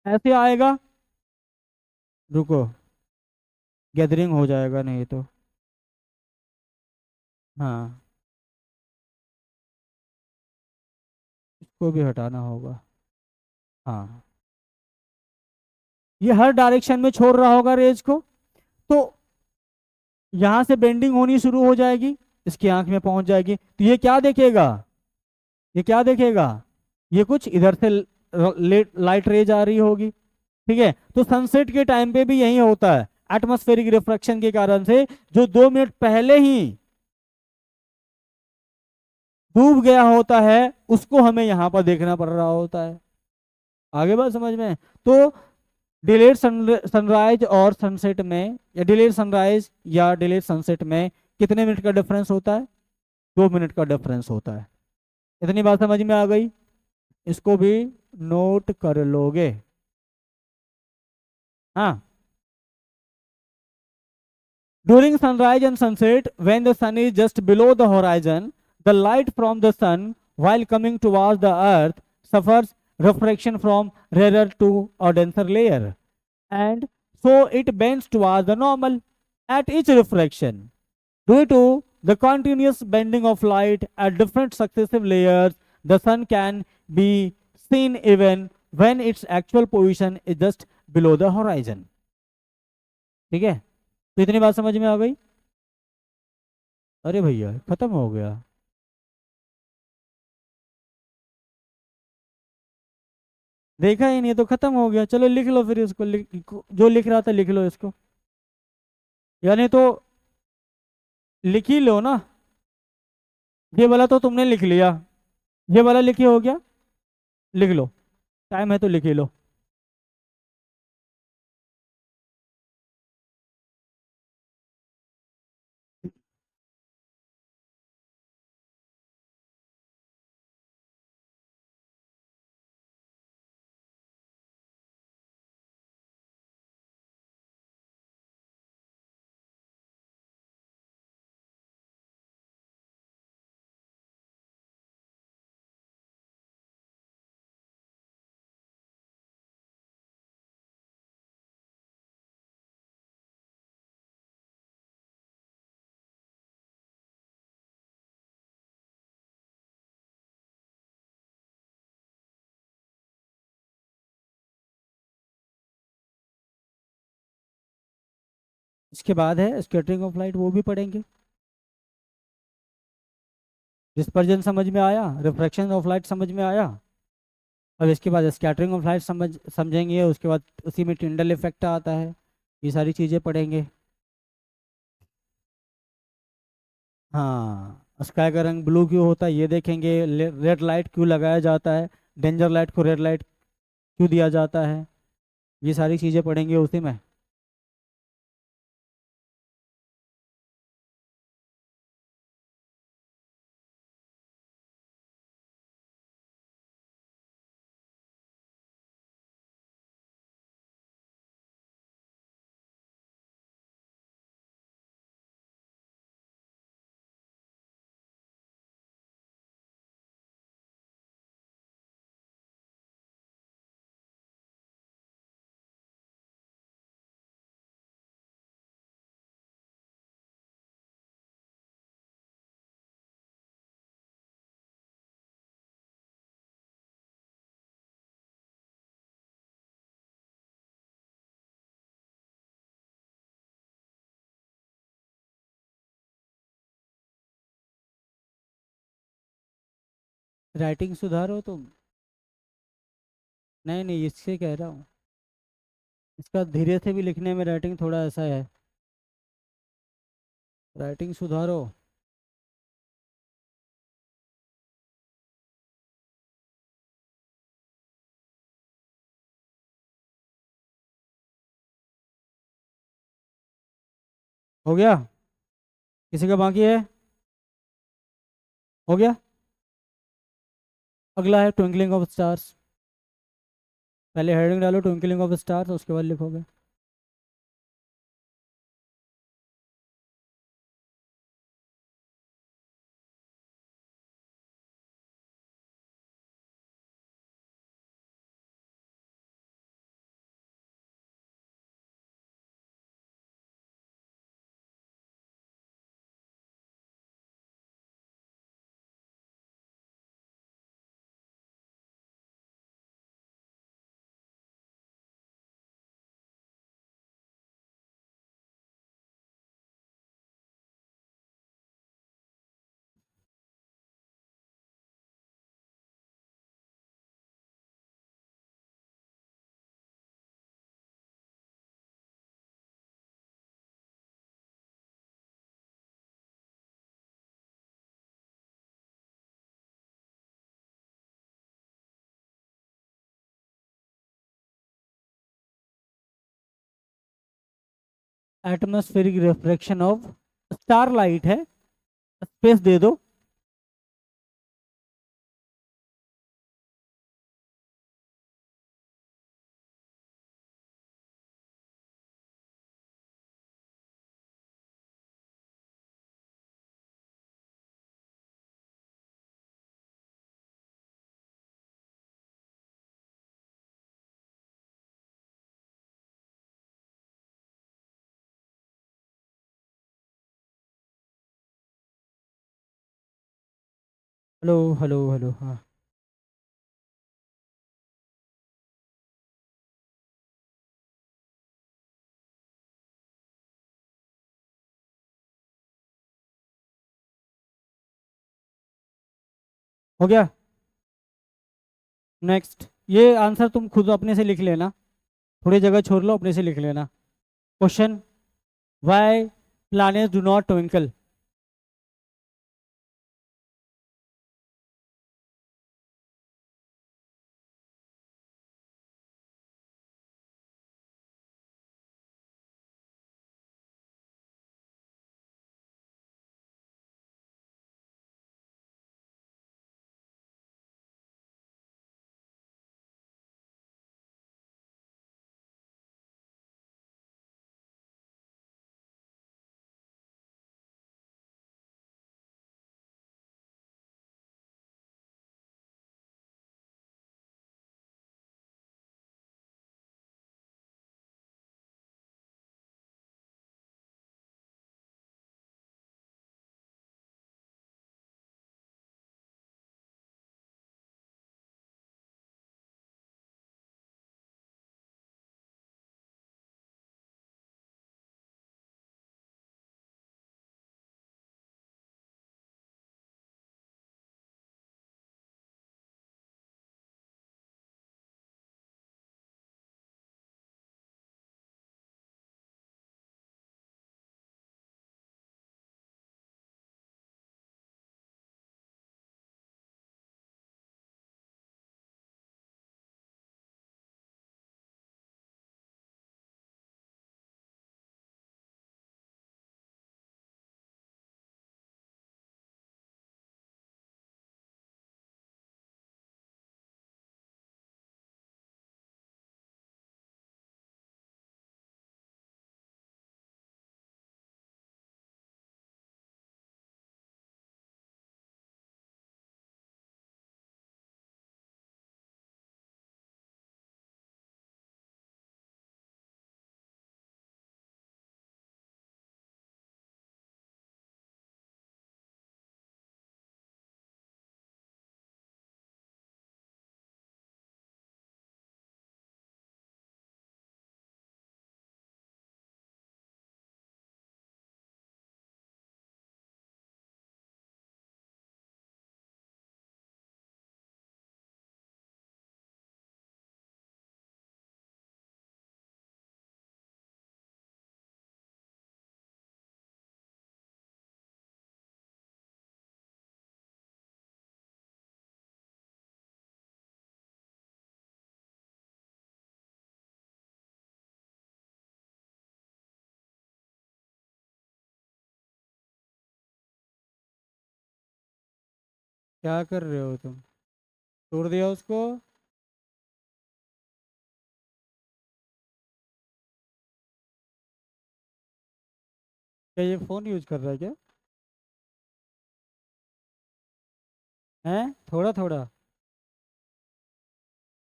S1: ऐसे आएगा, रुको, गैदरिंग हो जाएगा नहीं तो, हाँ, इसको भी हटाना होगा, हाँ, ये हर डायरेक्शन में छोड़ रहा होगा रेज को, तो यहाँ से बेंडिंग होनी शुरू हो जाएगी, इसकी आंख में पहुंच जाएगी, तो ये क्या देखेगा, ये क्या देखेगा, ये कुछ इधर से लाइट रेज आ रही होगी। ठीक है, तो सनसेट के टाइम पे भी यही होता है, एटमॉस्फेरिक रिफ्रैक्शन के कारण से जो 2 मिनट पहले ही डूब गया होता है, उसको हमें यहाँ पर देखना पड़ रहा होता है। आगे बात समझ में, तो डिलेड सनराइज और सनसेट में, या डिलेड सनराइज या डिलेड सनसेट में कितने मिनट का डिफरेंस होता है, 2 मिनट का डिफरेंस होता है। इतनी बात समझ में आ गई, इसको भी नोट कर लोगे। हाँ, during sunrise and sunset, when the sun is just below the horizon, the light from the sun, while coming towards the earth, suffers refraction from rarer to a denser layer, and so it bends towards the normal. At each refraction, due to the continuous bending of light at different successive layers, the sun can be seen even when its actual position is just below the horizon. ठीक है, तो इतनी बात समझ में आ गई। अरे भैया खत्म हो गया, देखा ही नहीं तो खत्म हो गया, चलो लिख लो फिर इसको, जो लिख रहा था लिख लो इसको, यानी तो लिख ही लो ना, ये वाला तो तुमने लिख लिया, ये वाला लिखी हो गया, लिख लो, टाइम है तो लिख ही लो। इसके बाद है स्कैटरिंग ऑफ लाइट, वो भी पढ़ेंगे। डिस्पर्जन समझ में आया, रिफ्रैक्शन ऑफ लाइट समझ में आया, अब इसके बाद स्कैटरिंग ऑफ लाइट समझेंगे, उसके बाद उसी में टिंडल इफेक्ट आता है, ये सारी चीज़ें पढ़ेंगे। हाँ, स्काई का रंग ब्लू क्यों होता है ये देखेंगे, रेड लाइट क्यों लगाया जाता है, डेंजर लाइट को रेड लाइट क्यों दिया जाता है, ये सारी चीज़ें पढ़ेंगे उसी में। राइटिंग सुधारो तुम। नहीं नहीं, इससे कह रहा हूँ, इसका धीरे से भी लिखने में राइटिंग थोड़ा ऐसा है, राइटिंग सुधारो। हो गया? किसी का बाकी है? हो गया? अगला है ट्विंकलिंग ऑफ स्टार्स। पहले हेडिंग डालो ट्विंकलिंग ऑफ स्टार्स, उसके बाद लिखोगे। एटमॉस्फेरिक रिफ्रैक्शन ऑफ स्टारलाइट है, स्पेस दे दो। हेलो हेलो हेलो, हाँ। हो गया? नेक्स्ट, ये आंसर तुम खुद अपने से लिख लेना, थोड़ी जगह छोड़ लो, अपने से लिख लेना। Question, why planets do not twinkle? क्या कर रहे हो तुम? तोड़ दिया उसको? क्या ये फ़ोन यूज कर रहा है क्या? हैं, थोड़ा थोड़ा?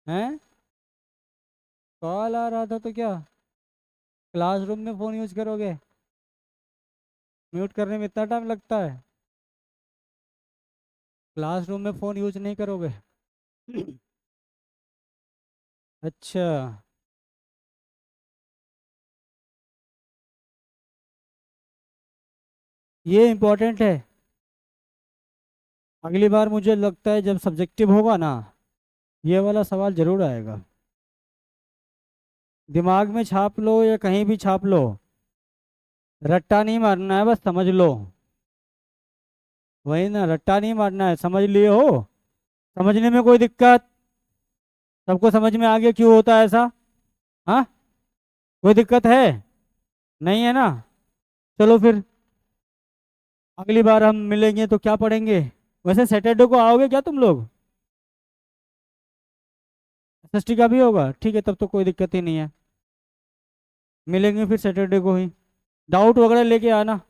S1: हैं? कॉल आ रहा था तो क्या क्लासरूम में फ़ोन यूज करोगे? म्यूट करने में इतना टाइम लगता है? क्लासरूम में फ़ोन यूज नहीं करोगे? अच्छा। ये इम्पोर्टेंट है। अगली बार मुझे लगता है जब सब्जेक्टिव होगा ना, ये वाला सवाल जरूर आएगा। दिमाग में छाप लो या कहीं भी छाप लो, रट्टा नहीं मारना है, बस समझ लो। वही ना, रट्टा नहीं मारना है, समझ लिए हो? समझने में कोई दिक्कत? सबको समझ में आ गया क्यों होता है ऐसा? हाँ? कोई दिक्कत है? नहीं है ना? चलो फिर, अगली बार हम मिलेंगे तो क्या पढ़ेंगे? वैसे सैटरडे को आओगे क्या तुम लोग? एसएसटी का भी होगा, ठीक है, तब तो कोई दिक्कत ही नहीं है। मिलेंगे फिर सैटरडे को ही। डाउट वगैरह लेके आना।